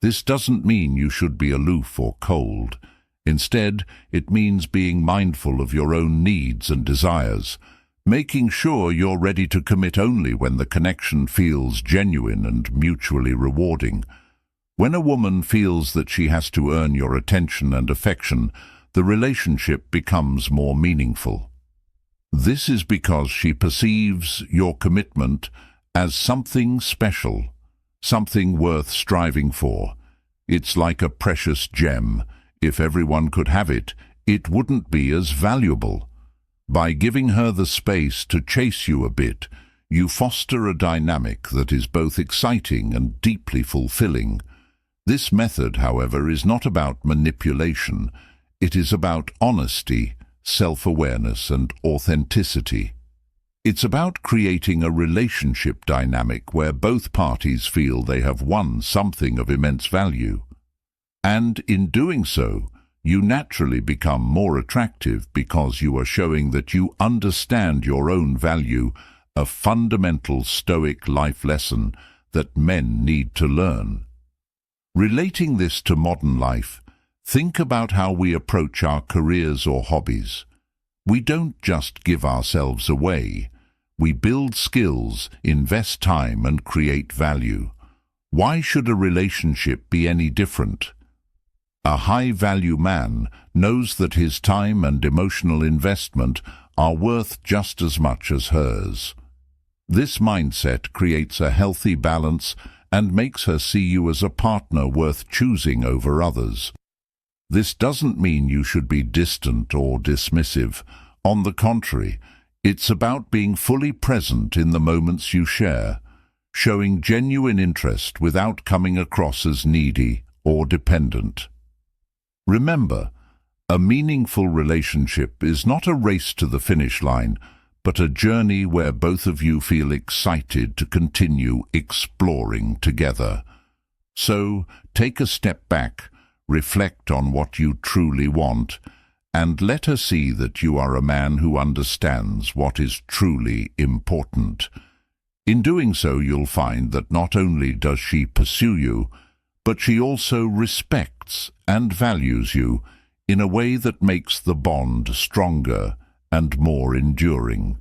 This doesn't mean you should be aloof or cold. Instead, it means being mindful of your own needs and desires, making sure you're ready to commit only when the connection feels genuine and mutually rewarding. When a woman feels that she has to earn your attention and affection, the relationship becomes more meaningful. This is because she perceives your commitment as something special, something worth striving for. It's like a precious gem. If everyone could have it, it wouldn't be as valuable. By giving her the space to chase you a bit, you foster a dynamic that is both exciting and deeply fulfilling. This method, however, is not about manipulation. It is about honesty, self-awareness, and authenticity. It's about creating a relationship dynamic where both parties feel they have won something of immense value. And in doing so, you naturally become more attractive because you are showing that you understand your own value, a fundamental Stoic life lesson that men need to learn. Relating this to modern life, think about how we approach our careers or hobbies. We don't just give ourselves away. We build skills, invest time, and create value. Why should a relationship be any different? A high-value man knows that his time and emotional investment are worth just as much as hers. This mindset creates a healthy balance and makes her see you as a partner worth choosing over others. This doesn't mean you should be distant or dismissive. On the contrary, it's about being fully present in the moments you share, showing genuine interest without coming across as needy or dependent. Remember, a meaningful relationship is not a race to the finish line, but a journey where both of you feel excited to continue exploring together. So, take a step back, reflect on what you truly want, and let her see that you are a man who understands what is truly important. In doing so, you'll find that not only does she pursue you, but she also respects and values you in a way that makes the bond stronger and more enduring.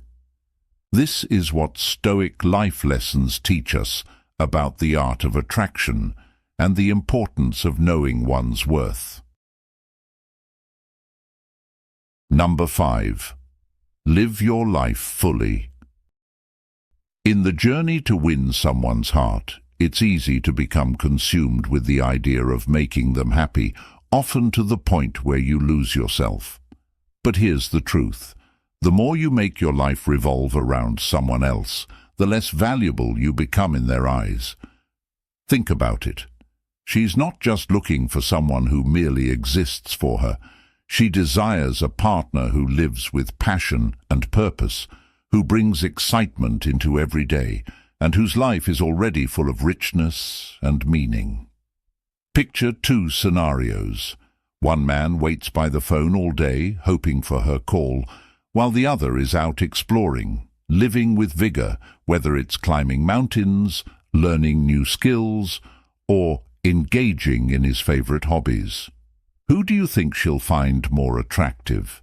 This is what Stoic life lessons teach us about the art of attraction and the importance of knowing one's worth. Number 5. Live your life fully. In the journey to win someone's heart, it's easy to become consumed with the idea of making them happy, often to the point where you lose yourself. But here's the truth. The more you make your life revolve around someone else, the less valuable you become in their eyes. Think about it. She's not just looking for someone who merely exists for her. She desires a partner who lives with passion and purpose, who brings excitement into every day, and whose life is already full of richness and meaning. Picture two scenarios. One man waits by the phone all day, hoping for her call, while the other is out exploring, living with vigor, whether it's climbing mountains, learning new skills, or engaging in his favorite hobbies. Who do you think she'll find more attractive?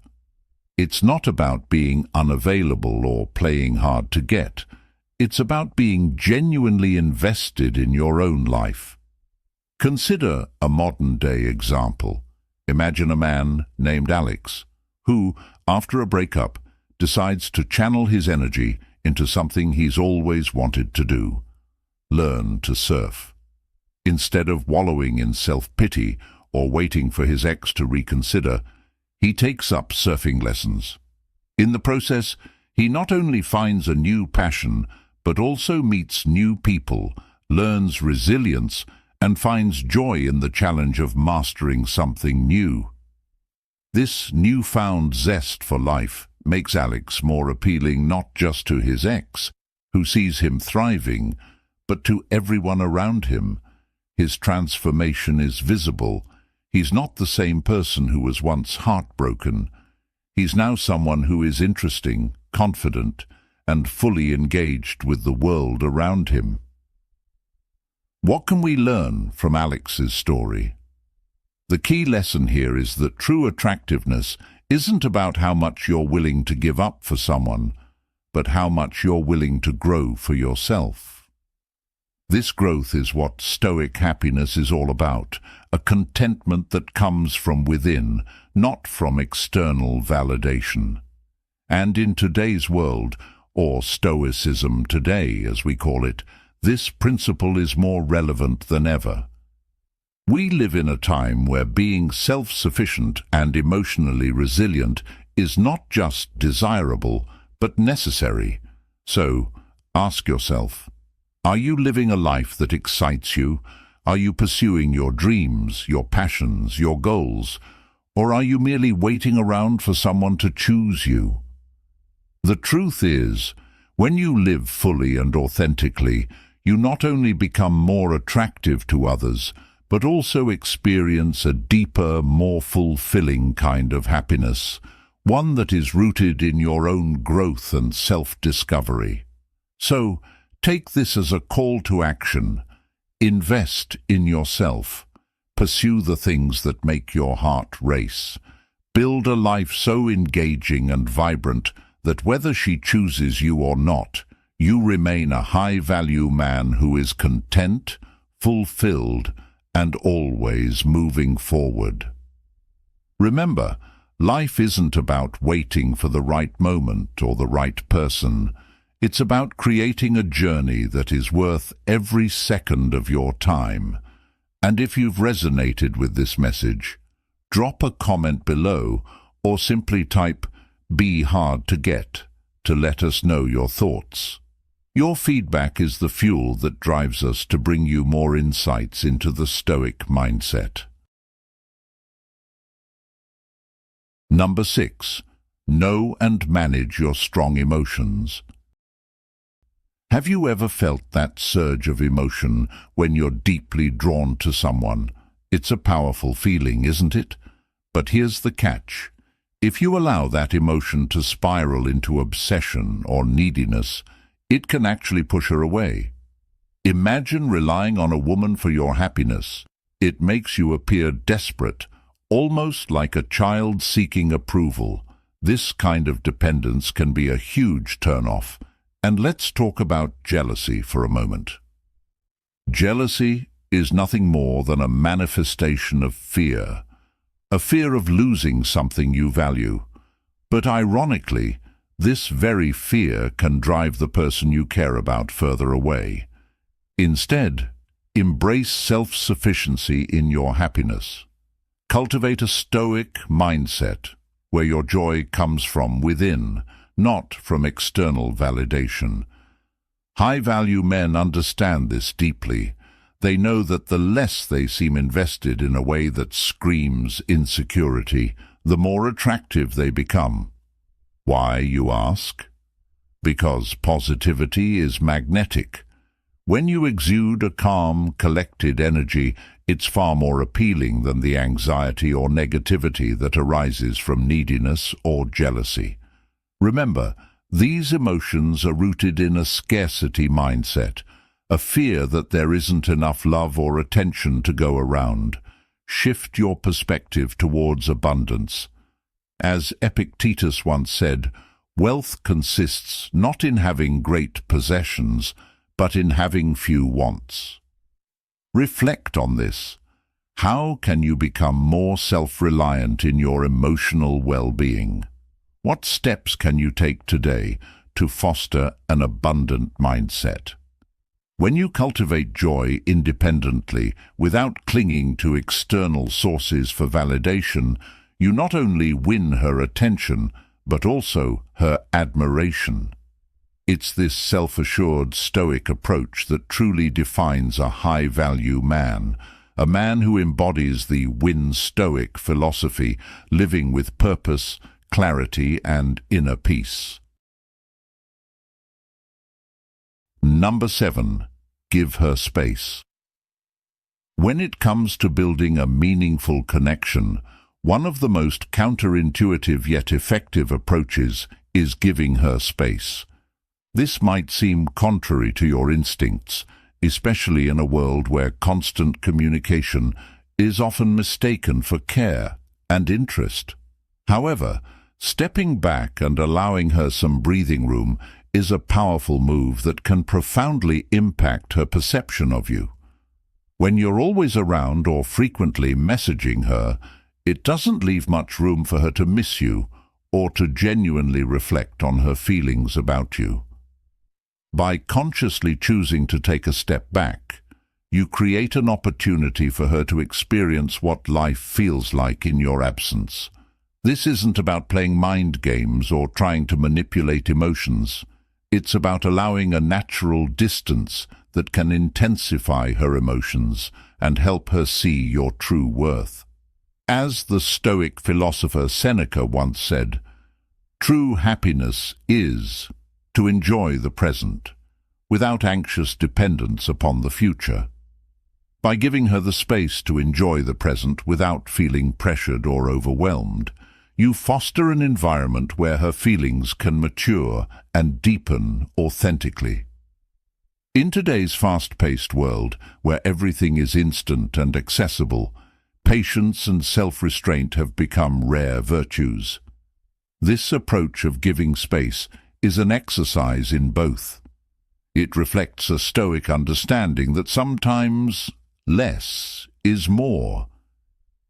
It's not about being unavailable or playing hard to get. It's about being genuinely invested in your own life. Consider a modern-day example. Imagine a man named Alex, who, after a breakup, decides to channel his energy into something he's always wanted to do: learn to surf. Instead of wallowing in self-pity or waiting for his ex to reconsider, he takes up surfing lessons. In the process, he not only finds a new passion, but also meets new people, learns resilience, and finds joy in the challenge of mastering something new. This newfound zest for life makes Alex more appealing not just to his ex, who sees him thriving, but to everyone around him. His transformation is visible. He's not the same person who was once heartbroken. He's now someone who is interesting, confident, and fully engaged with the world around him. What can we learn from Alex's story? The key lesson here is that true attractiveness isn't about how much you're willing to give up for someone, but how much you're willing to grow for yourself. This growth is what Stoic happiness is all about, a contentment that comes from within, not from external validation. And in today's world, or Stoicism today as we call it, this principle is more relevant than ever. We live in a time where being self-sufficient and emotionally resilient is not just desirable, but necessary. So, ask yourself, are you living a life that excites you? Are you pursuing your dreams, your passions, your goals? Or are you merely waiting around for someone to choose you? The truth is, when you live fully and authentically, you not only become more attractive to others, but also experience a deeper, more fulfilling kind of happiness, one that is rooted in your own growth and self-discovery. So, take this as a call to action. Invest in yourself. Pursue the things that make your heart race. Build a life so engaging and vibrant that whether she chooses you or not, you remain a high-value man who is content, fulfilled, and always moving forward. Remember, life isn't about waiting for the right moment or the right person. It's about creating a journey that is worth every second of your time. And if you've resonated with this message, drop a comment below or simply type "Be hard to get" to let us know your thoughts. Your feedback is the fuel that drives us to bring you more insights into the Stoic mindset. Number 6. Know and manage your strong emotions. Have you ever felt that surge of emotion when you're deeply drawn to someone? It's a powerful feeling, isn't it? But here's the catch. If you allow that emotion to spiral into obsession or neediness, it can actually push her away. Imagine relying on a woman for your happiness. It makes you appear desperate, almost like a child seeking approval. This kind of dependence can be a huge turn-off. And let's talk about jealousy for a moment. Jealousy is nothing more than a manifestation of fear, a fear of losing something you value. But ironically, this very fear can drive the person you care about further away. Instead, embrace self-sufficiency in your happiness. Cultivate a Stoic mindset, where your joy comes from within, not from external validation. High-value men understand this deeply. They know that the less they seem invested in a way that screams insecurity, the more attractive they become. Why, you ask? Because positivity is magnetic. When you exude a calm, collected energy, it's far more appealing than the anxiety or negativity that arises from neediness or jealousy. Remember, these emotions are rooted in a scarcity mindset, a fear that there isn't enough love or attention to go around. Shift your perspective towards abundance. As Epictetus once said, wealth consists not in having great possessions, but in having few wants. Reflect on this. How can you become more self-reliant in your emotional well-being? What steps can you take today to foster an abundant mindset? When you cultivate joy independently, without clinging to external sources for validation, you not only win her attention, but also her admiration. It's this self-assured, stoic approach that truly defines a high-value man, a man who embodies the win stoic philosophy, living with purpose, clarity, and inner peace. Number 7. Give her space. When it comes to building a meaningful connection, one of the most counterintuitive yet effective approaches is giving her space. This might seem contrary to your instincts, especially in a world where constant communication is often mistaken for care and interest. However, stepping back and allowing her some breathing room is a powerful move that can profoundly impact her perception of you. When you're always around or frequently messaging her, it doesn't leave much room for her to miss you or to genuinely reflect on her feelings about you. By consciously choosing to take a step back, you create an opportunity for her to experience what life feels like in your absence. This isn't about playing mind games or trying to manipulate emotions. It's about allowing a natural distance that can intensify her emotions and help her see your true worth. As the Stoic philosopher Seneca once said, "True happiness is to enjoy the present, without anxious dependence upon the future." By giving her the space to enjoy the present without feeling pressured or overwhelmed, you foster an environment where her feelings can mature and deepen authentically. In today's fast-paced world, where everything is instant and accessible, patience and self-restraint have become rare virtues. This approach of giving space is an exercise in both. It reflects a Stoic understanding that sometimes less is more.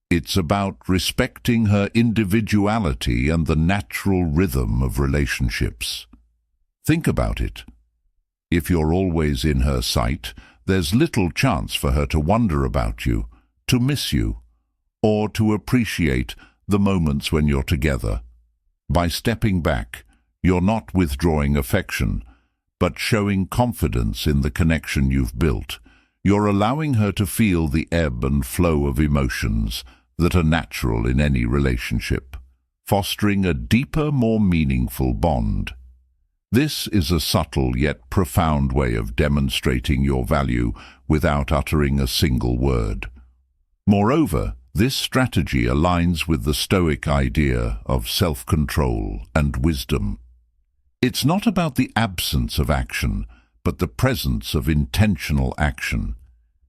It's about respecting her individuality and the natural rhythm of relationships. Think about it. If you're always in her sight, there's little chance for her to wonder about you, to miss you, or to appreciate the moments when you're together. By stepping back, you're not withdrawing affection, but showing confidence in the connection you've built. You're allowing her to feel the ebb and flow of emotions that are natural in any relationship. fostering a deeper, more meaningful bond. This is a subtle yet profound way of demonstrating your value without uttering a single word. Moreover, this strategy aligns with the Stoic idea of self-control and wisdom. It's not about the absence of action, but the presence of intentional action.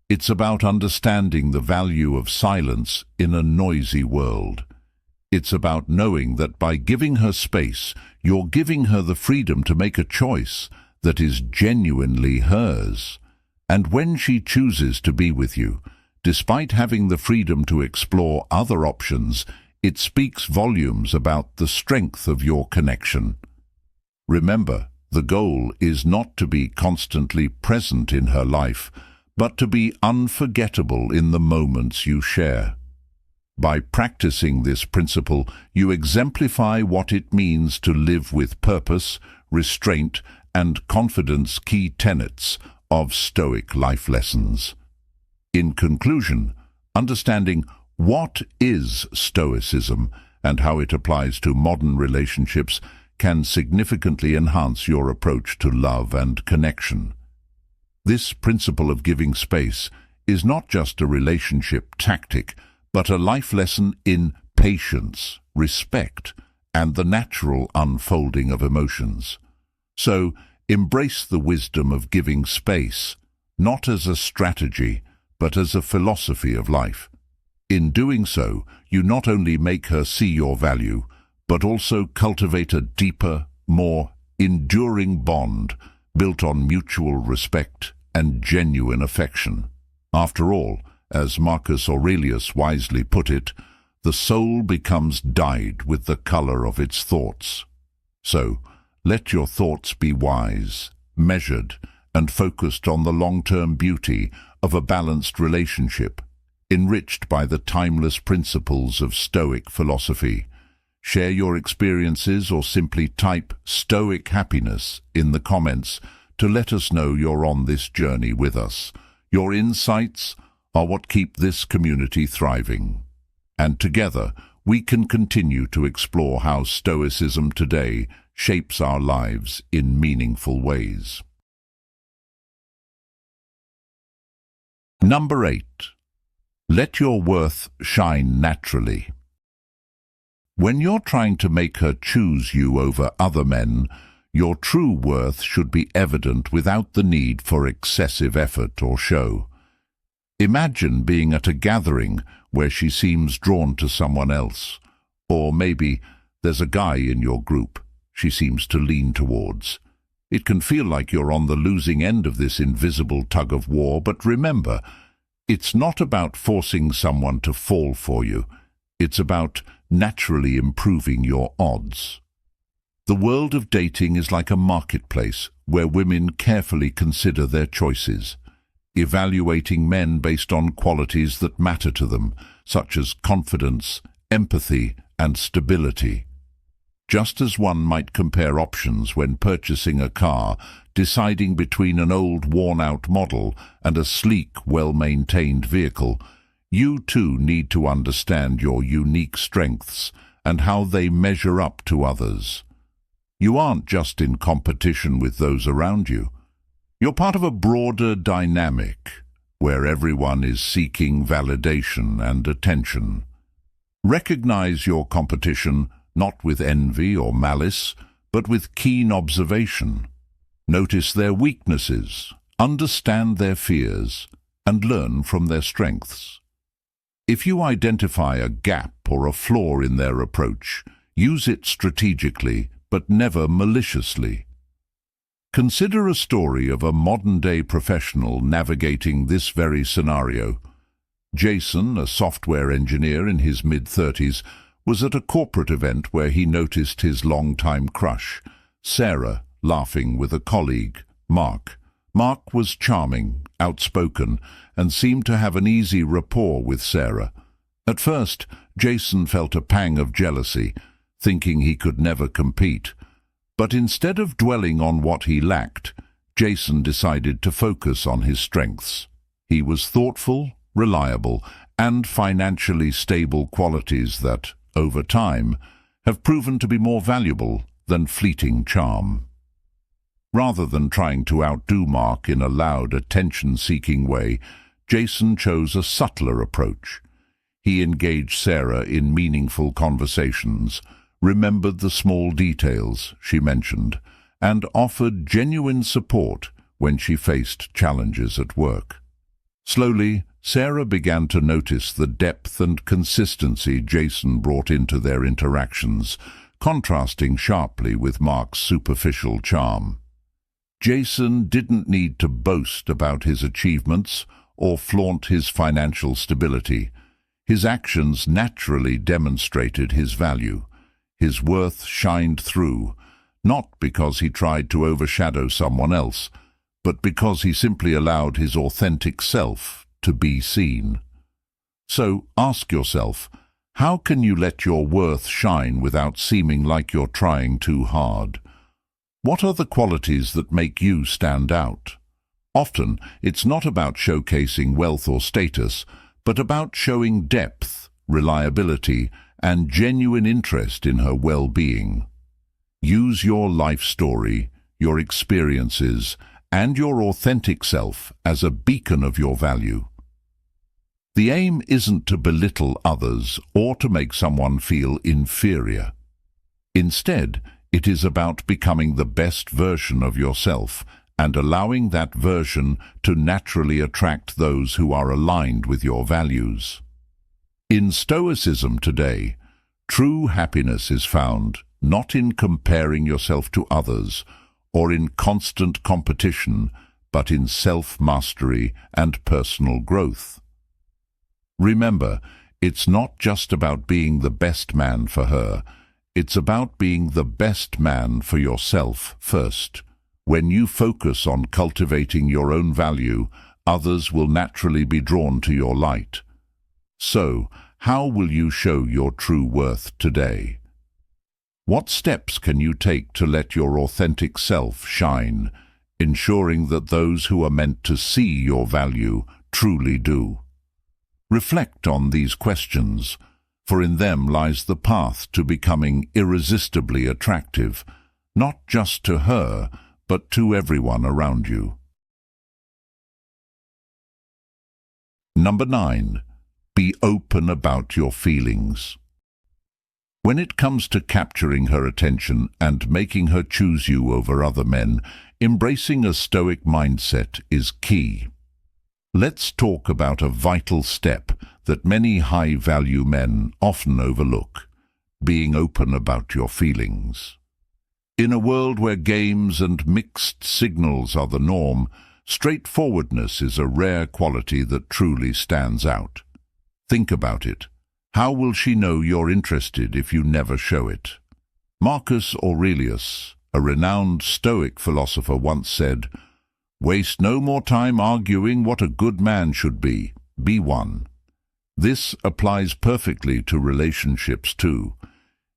It's about understanding the value of silence in a noisy world. It's about knowing that by giving her space, you're giving her the freedom to make a choice that is genuinely hers. And when she chooses to be with you, despite having the freedom to explore other options, it speaks volumes about the strength of your connection. Remember, the goal is not to be constantly present in her life, but to be unforgettable in the moments you share. By practicing this principle, you exemplify what it means to live with purpose, restraint, and confidence, key tenets of Stoic life lessons. In conclusion, understanding what is Stoicism and how it applies to modern relationships can significantly enhance your approach to love and connection. This principle of giving space is not just a relationship tactic, but a life lesson in patience, respect, and the natural unfolding of emotions. So, embrace the wisdom of giving space, not as a strategy, but as a philosophy of life. In doing so, you not only make her see your value, but also cultivate a deeper, more enduring bond built on mutual respect and genuine affection. After all, as Marcus Aurelius wisely put it, the soul becomes dyed with the color of its thoughts. So, let your thoughts be wise, measured, and focused on the long-term beauty of a balanced relationship, enriched by the timeless principles of Stoic philosophy. Share your experiences or simply type Stoic happiness in the comments to let us know you're on this journey with us. Your insights are what keep this community thriving. And together, we can continue to explore how Stoicism today shapes our lives in meaningful ways. Number 8. Let your worth shine naturally. When you're trying to make her choose you over other men, your true worth should be evident without the need for excessive effort or show. Imagine being at a gathering where she seems drawn to someone else, or maybe there's a guy in your group she seems to lean towards. It can feel like you're on the losing end of this invisible tug-of-war, but remember, it's not about forcing someone to fall for you. It's about naturally improving your odds. The world of dating is like a marketplace where women carefully consider their choices, evaluating men based on qualities that matter to them, such as confidence, empathy, and stability. Just as one might compare options when purchasing a car, deciding between an old, worn-out model and a sleek, well-maintained vehicle, you too need to understand your unique strengths and how they measure up to others. You aren't just in competition with those around you. You're part of a broader dynamic where everyone is seeking validation and attention. Recognize your competition not with envy or malice, but with keen observation. Notice their weaknesses, understand their fears, and learn from their strengths. If you identify a gap or a flaw in their approach, use it strategically, but never maliciously. Consider a story of a modern-day professional navigating this very scenario. Jason, a software engineer in his mid-30s, was at a corporate event where he noticed his longtime crush, Sarah, laughing with a colleague, Mark. Mark was charming, outspoken, and seemed to have an easy rapport with Sarah. At first, Jason felt a pang of jealousy, thinking he could never compete. But instead of dwelling on what he lacked, Jason decided to focus on his strengths. He was thoughtful, reliable, and financially stable, qualities that, over time, have proven to be more valuable than fleeting charm. Rather than trying to outdo Mark in a loud, attention-seeking way, Jason chose a subtler approach. He engaged Sarah in meaningful conversations, remembered the small details she mentioned, and offered genuine support when she faced challenges at work. Slowly, Sarah began to notice the depth and consistency Jason brought into their interactions, contrasting sharply with Mark's superficial charm. Jason didn't need to boast about his achievements or flaunt his financial stability. His actions naturally demonstrated his value. His worth shined through, not because he tried to overshadow someone else, but because he simply allowed his authentic self to be seen. So ask yourself, how can you let your worth shine without seeming like you're trying too hard? What are the qualities that make you stand out? Often, it's not about showcasing wealth or status, but about showing depth, reliability, and genuine interest in her well-being. Use your life story, your experiences, and your authentic self as a beacon of your value. The aim isn't to belittle others or to make someone feel inferior. Instead, it is about becoming the best version of yourself and allowing that version to naturally attract those who are aligned with your values. In Stoicism today, true happiness is found not in comparing yourself to others or in constant competition, but in self-mastery and personal growth. Remember, it's not just about being the best man for her, it's about being the best man for yourself first. When you focus on cultivating your own value, others will naturally be drawn to your light. So, how will you show your true worth today? What steps can you take to let your authentic self shine, ensuring that those who are meant to see your value truly do? Reflect on these questions, for in them lies the path to becoming irresistibly attractive, not just to her, but to everyone around you. Number 9. Be open about your feelings. When it comes to capturing her attention and making her choose you over other men, embracing a Stoic mindset is key. Let's talk about a vital step that many high-value men often overlook: being open about your feelings. In a world where games and mixed signals are the norm, straightforwardness is a rare quality that truly stands out. Think about it. How will she know you're interested if you never show it? Marcus Aurelius, a renowned Stoic philosopher, once said, "Waste no more time arguing what a good man should be. Be one." This applies perfectly to relationships too.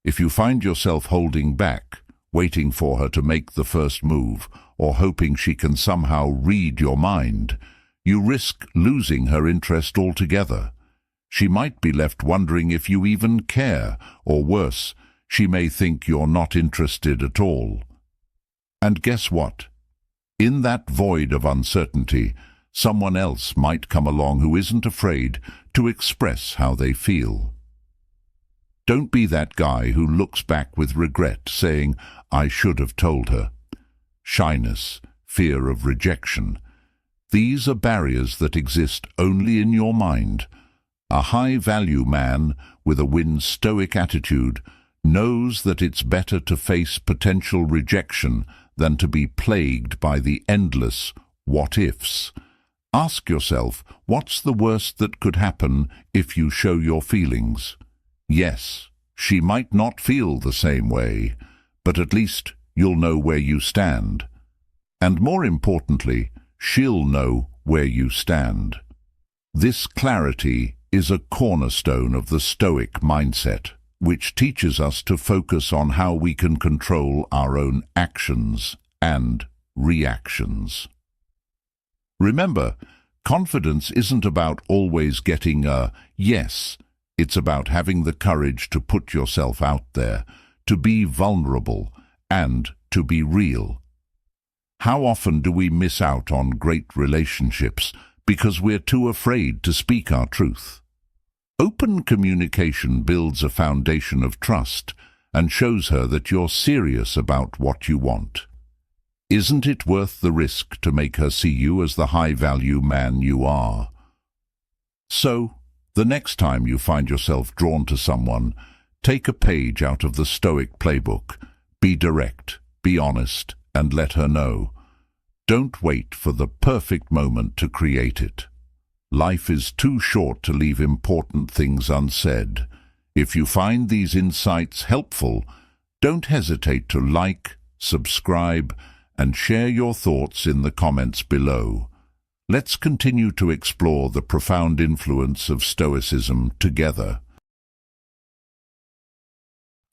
If you find yourself holding back, waiting for her to make the first move, or hoping she can somehow read your mind, you risk losing her interest altogether. She might be left wondering if you even care, or worse, she may think you're not interested at all. And guess what? In that void of uncertainty, someone else might come along who isn't afraid to express how they feel. Don't be that guy who looks back with regret, saying, "I should have told her." Shyness, fear of rejection. These are barriers that exist only in your mind. A high-value man with a Stoic attitude knows that it's better to face potential rejection than to be plagued by the endless what-ifs. Ask yourself, what's the worst that could happen if you show your feelings? Yes, she might not feel the same way, but at least you'll know where you stand. And more importantly, she'll know where you stand. This clarity is a cornerstone of the Stoic mindset, which teaches us to focus on how we can control our own actions and reactions. Remember, confidence isn't about always getting a yes. It's about having the courage to put yourself out there, to be vulnerable, and to be real. How often do we miss out on great relationships because we're too afraid to speak our truth? Open communication builds a foundation of trust and shows her that you're serious about what you want. Isn't it worth the risk to make her see you as the high-value man you are? So, the next time you find yourself drawn to someone, take a page out of the Stoic playbook. Be direct, be honest, and let her know. Don't wait for the perfect moment to create it. Life is too short to leave important things unsaid. If you find these insights helpful, don't hesitate to like, subscribe, and share your thoughts in the comments below. Let's continue to explore the profound influence of Stoicism together.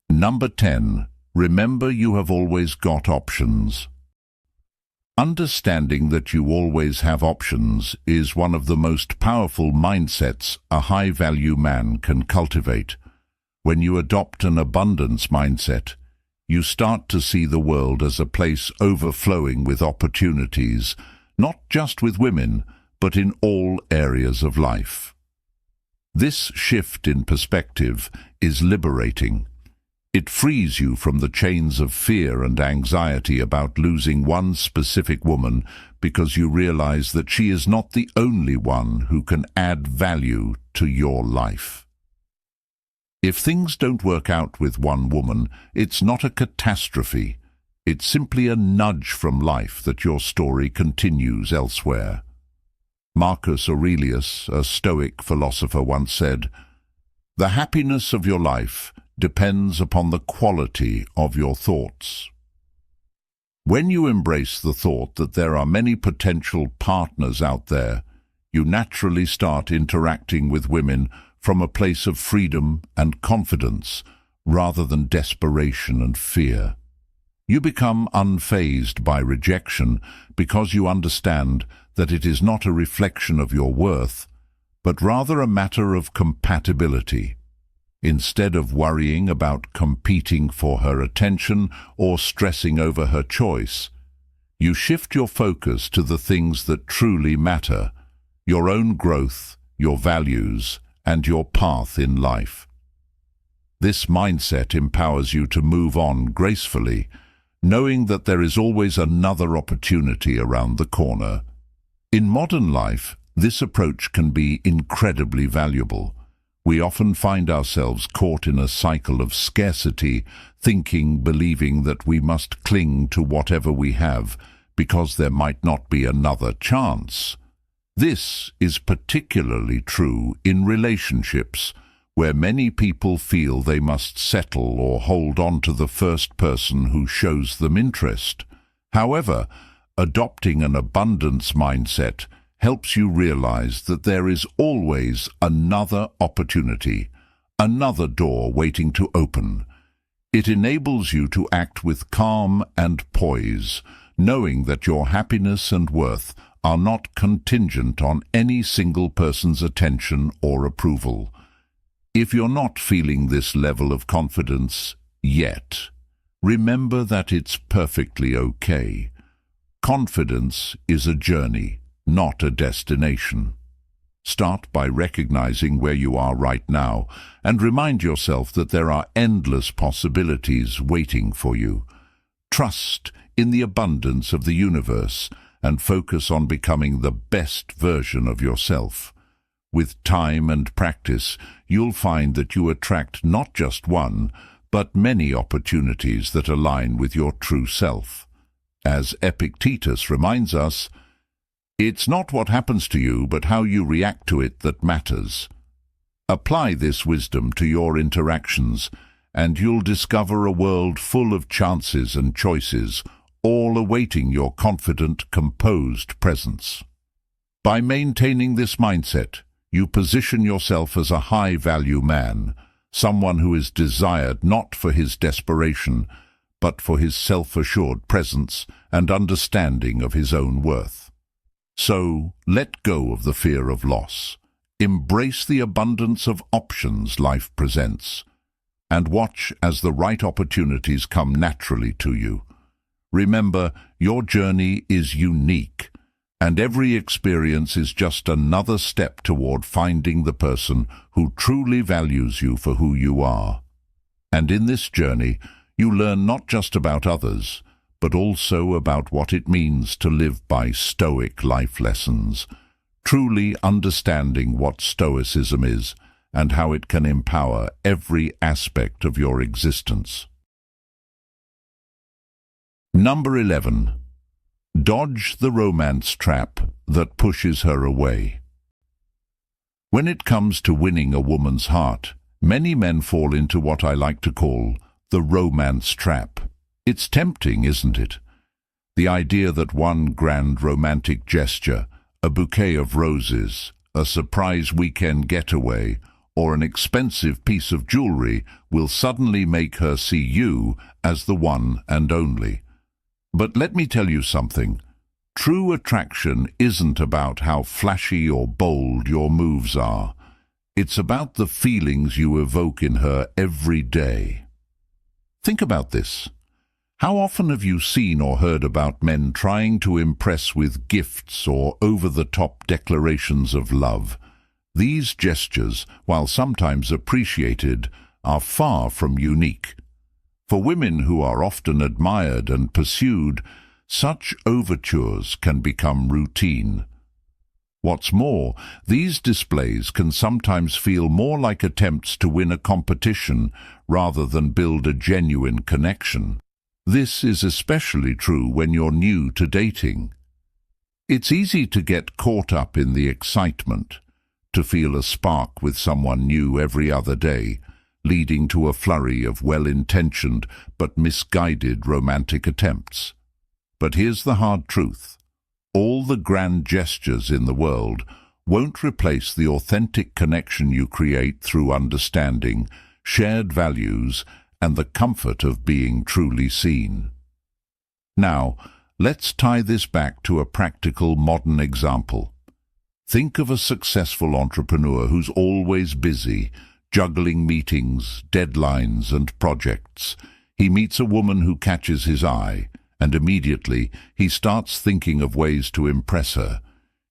Number 10. Remember you have always got options. Understanding that you always have options is one of the most powerful mindsets a high-value man can cultivate. When you adopt an abundance mindset, you start to see the world as a place overflowing with opportunities, not just with women, but in all areas of life. This shift in perspective is liberating. It frees you from the chains of fear and anxiety about losing one specific woman because you realize that she is not the only one who can add value to your life. If things don't work out with one woman, it's not a catastrophe. It's simply a nudge from life that your story continues elsewhere. Marcus Aurelius, a Stoic philosopher, once said, "The happiness of your life depends upon the quality of your thoughts." When you embrace the thought that there are many potential partners out there, you naturally start interacting with women from a place of freedom and confidence rather than desperation and fear. You become unfazed by rejection because you understand that it is not a reflection of your worth, but rather a matter of compatibility. Instead of worrying about competing for her attention or stressing over her choice, you shift your focus to the things that truly matter: your own growth, your values, and your path in life. This mindset empowers you to move on gracefully, knowing that there is always another opportunity around the corner. In modern life, this approach can be incredibly valuable. We often find ourselves caught in a cycle of scarcity, believing that we must cling to whatever we have because there might not be another chance. This is particularly true in relationships, where many people feel they must settle or hold on to the first person who shows them interest. However, adopting an abundance mindset helps you realize that there is always another opportunity, another door waiting to open. It enables you to act with calm and poise, knowing that your happiness and worth are not contingent on any single person's attention or approval. If you're not feeling this level of confidence yet, remember that it's perfectly okay. Confidence is a journey, not a destination. Start by recognizing where you are right now and remind yourself that there are endless possibilities waiting for you. Trust in the abundance of the universe and focus on becoming the best version of yourself. With time and practice, you'll find that you attract not just one, but many opportunities that align with your true self. As Epictetus reminds us, "It's not what happens to you, but how you react to it that matters." Apply this wisdom to your interactions, and you'll discover a world full of chances and choices, all awaiting your confident, composed presence. By maintaining this mindset, you position yourself as a high-value man, someone who is desired not for his desperation, but for his self-assured presence and understanding of his own worth. So, let go of the fear of loss. Embrace the abundance of options life presents. and watch as the right opportunities come naturally to you. Remember, your journey is unique, and every experience is just another step toward finding the person who truly values you for who you are. And in this journey, you learn not just about others, but also about what it means to live by Stoic life lessons, truly understanding what Stoicism is and how it can empower every aspect of your existence. Number 11. Dodge the romance trap that pushes her away. When it comes to winning a woman's heart, many men fall into what I like to call the romance trap. It's tempting, isn't it? The idea that one grand romantic gesture, a bouquet of roses, a surprise weekend getaway, or an expensive piece of jewelry will suddenly make her see you as the one and only. But let me tell you something. True attraction isn't about how flashy or bold your moves are. It's about the feelings you evoke in her every day. Think about this. How often have you seen or heard about men trying to impress with gifts or over-the-top declarations of love? These gestures, while sometimes appreciated, are far from unique. For women who are often admired and pursued, such overtures can become routine. What's more, these displays can sometimes feel more like attempts to win a competition rather than build a genuine connection. This is especially true when you're new to dating. It's easy to get caught up in the excitement, to feel a spark with someone new every other day, leading to a flurry of well-intentioned but misguided romantic attempts. But here's the hard truth. All the grand gestures in the world won't replace the authentic connection you create through understanding, shared values, and the comfort of being truly seen. Now, let's tie this back to a practical modern example. Think of a successful entrepreneur who's always busy, juggling meetings, deadlines, and projects. He meets a woman who catches his eye, and immediately he starts thinking of ways to impress her.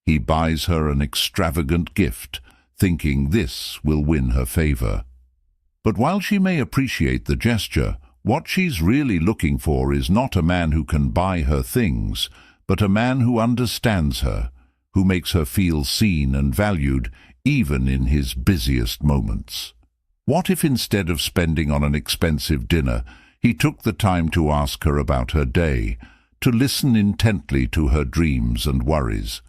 He buys her an extravagant gift, thinking this will win her favor. But while she may appreciate the gesture, what she's really looking for is not a man who can buy her things, but a man who understands her, who makes her feel seen and valued even in his busiest moments. What if instead of spending on an expensive dinner, he took the time to ask her about her day, to listen intently to her dreams and worries?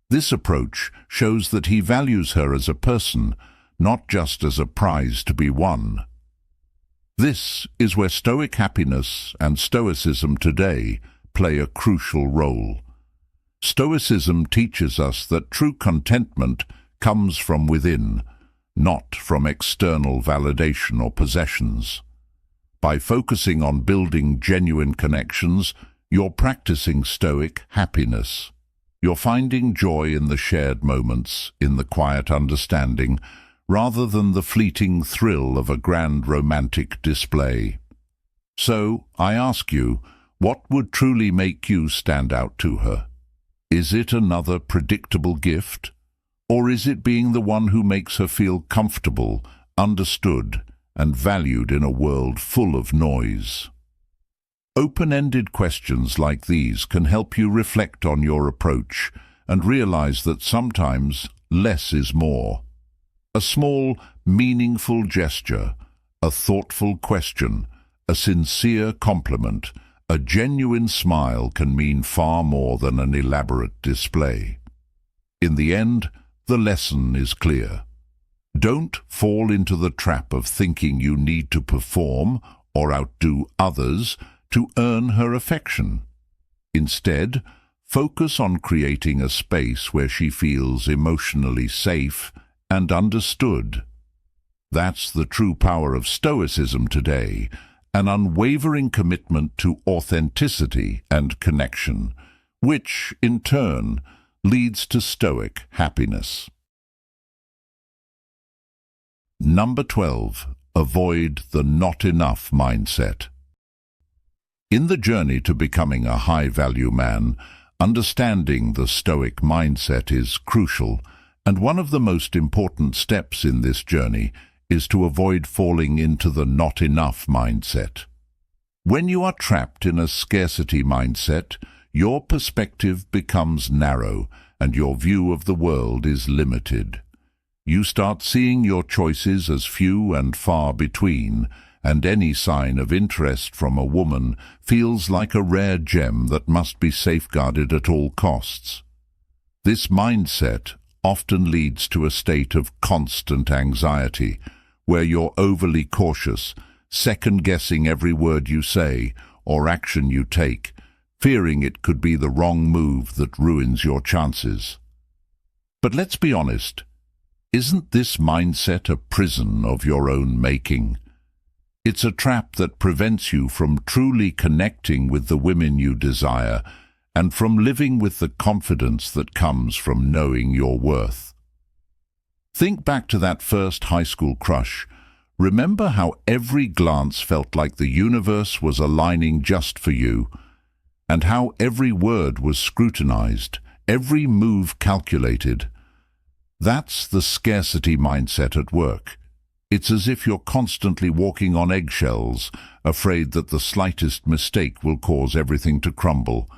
This approach shows that he values her as a person, not just as a prize to be won. This is where Stoic happiness and Stoicism today play a crucial role. Stoicism teaches us that true contentment comes from within, not from external validation or possessions. By focusing on building genuine connections, you're practicing Stoic happiness. You're finding joy in the shared moments, in the quiet understanding, rather than the fleeting thrill of a grand romantic display. So, I ask you, what would truly make you stand out to her? Is it another predictable gift? Or is it being the one who makes her feel comfortable, understood, and valued in a world full of noise? Open-ended questions like these can help you reflect on your approach and realize that sometimes less is more. A small, meaningful gesture, a thoughtful question, a sincere compliment, a genuine smile can mean far more than an elaborate display. In the end, the lesson is clear. Don't fall into the trap of thinking you need to perform or outdo others to earn her affection. Instead, focus on creating a space where she feels emotionally safe and understood. That's the true power of Stoicism today, an unwavering commitment to authenticity and connection, which, in turn, leads to Stoic happiness. Number 12. Avoid the not enough mindset. In the journey to becoming a high-value man, understanding the Stoic mindset is crucial, and one of the most important steps in this journey is to avoid falling into the not enough mindset. When you are trapped in a scarcity mindset, your perspective becomes narrow and your view of the world is limited. You start seeing your choices as few and far between, and any sign of interest from a woman feels like a rare gem that must be safeguarded at all costs. This mindset often leads to a state of constant anxiety, where you're overly cautious, second-guessing every word you say or action you take, fearing it could be the wrong move that ruins your chances. But let's be honest, isn't this mindset a prison of your own making? It's a trap that prevents you from truly connecting with the women you desire and from living with the confidence that comes from knowing your worth. Think back to that first high school crush. Remember how every glance felt like the universe was aligning just for you, and how every word was scrutinized, every move calculated. That's the scarcity mindset at work. It's as if you're constantly walking on eggshells, afraid that the slightest mistake will cause everything to crumble.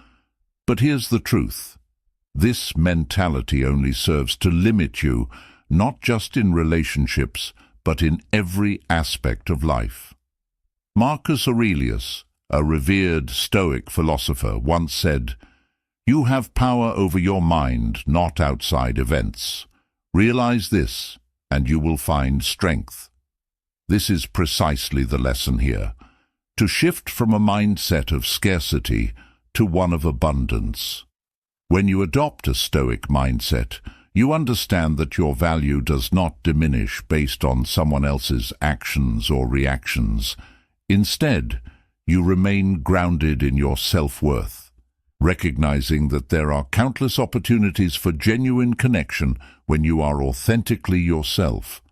But here's the truth. This mentality only serves to limit you, not just in relationships, but in every aspect of life. Marcus Aurelius, a revered Stoic philosopher, once said, "You have power over your mind, not outside events. Realize this, and you will find strength." This is precisely the lesson here. To shift from a mindset of scarcity to one of abundance. When you adopt a Stoic mindset, you understand that your value does not diminish based on someone else's actions or reactions. Instead, you remain grounded in your self-worth, recognizing that there are countless opportunities for genuine connection when you are authentically yourself.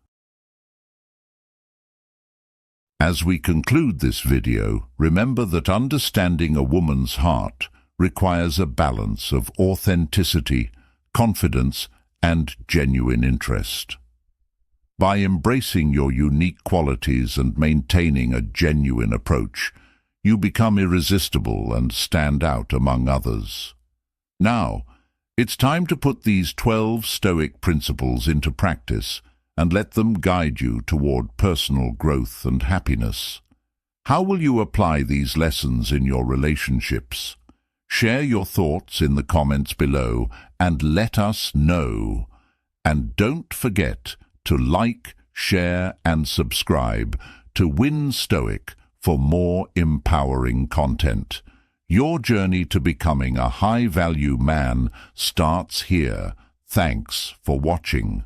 As we conclude this video, remember that understanding a woman's heart requires a balance of authenticity, confidence, and genuine interest. By embracing your unique qualities and maintaining a genuine approach, you become irresistible and stand out among others. Now, it's time to put these 12 Stoic principles into practice and let them guide you toward personal growth and happiness. How will you apply these lessons in your relationships? Share your thoughts in the comments below and let us know. And don't forget to like, share, and subscribe to Win Stoic for more empowering content. Your journey to becoming a high-value man starts here. Thanks for watching.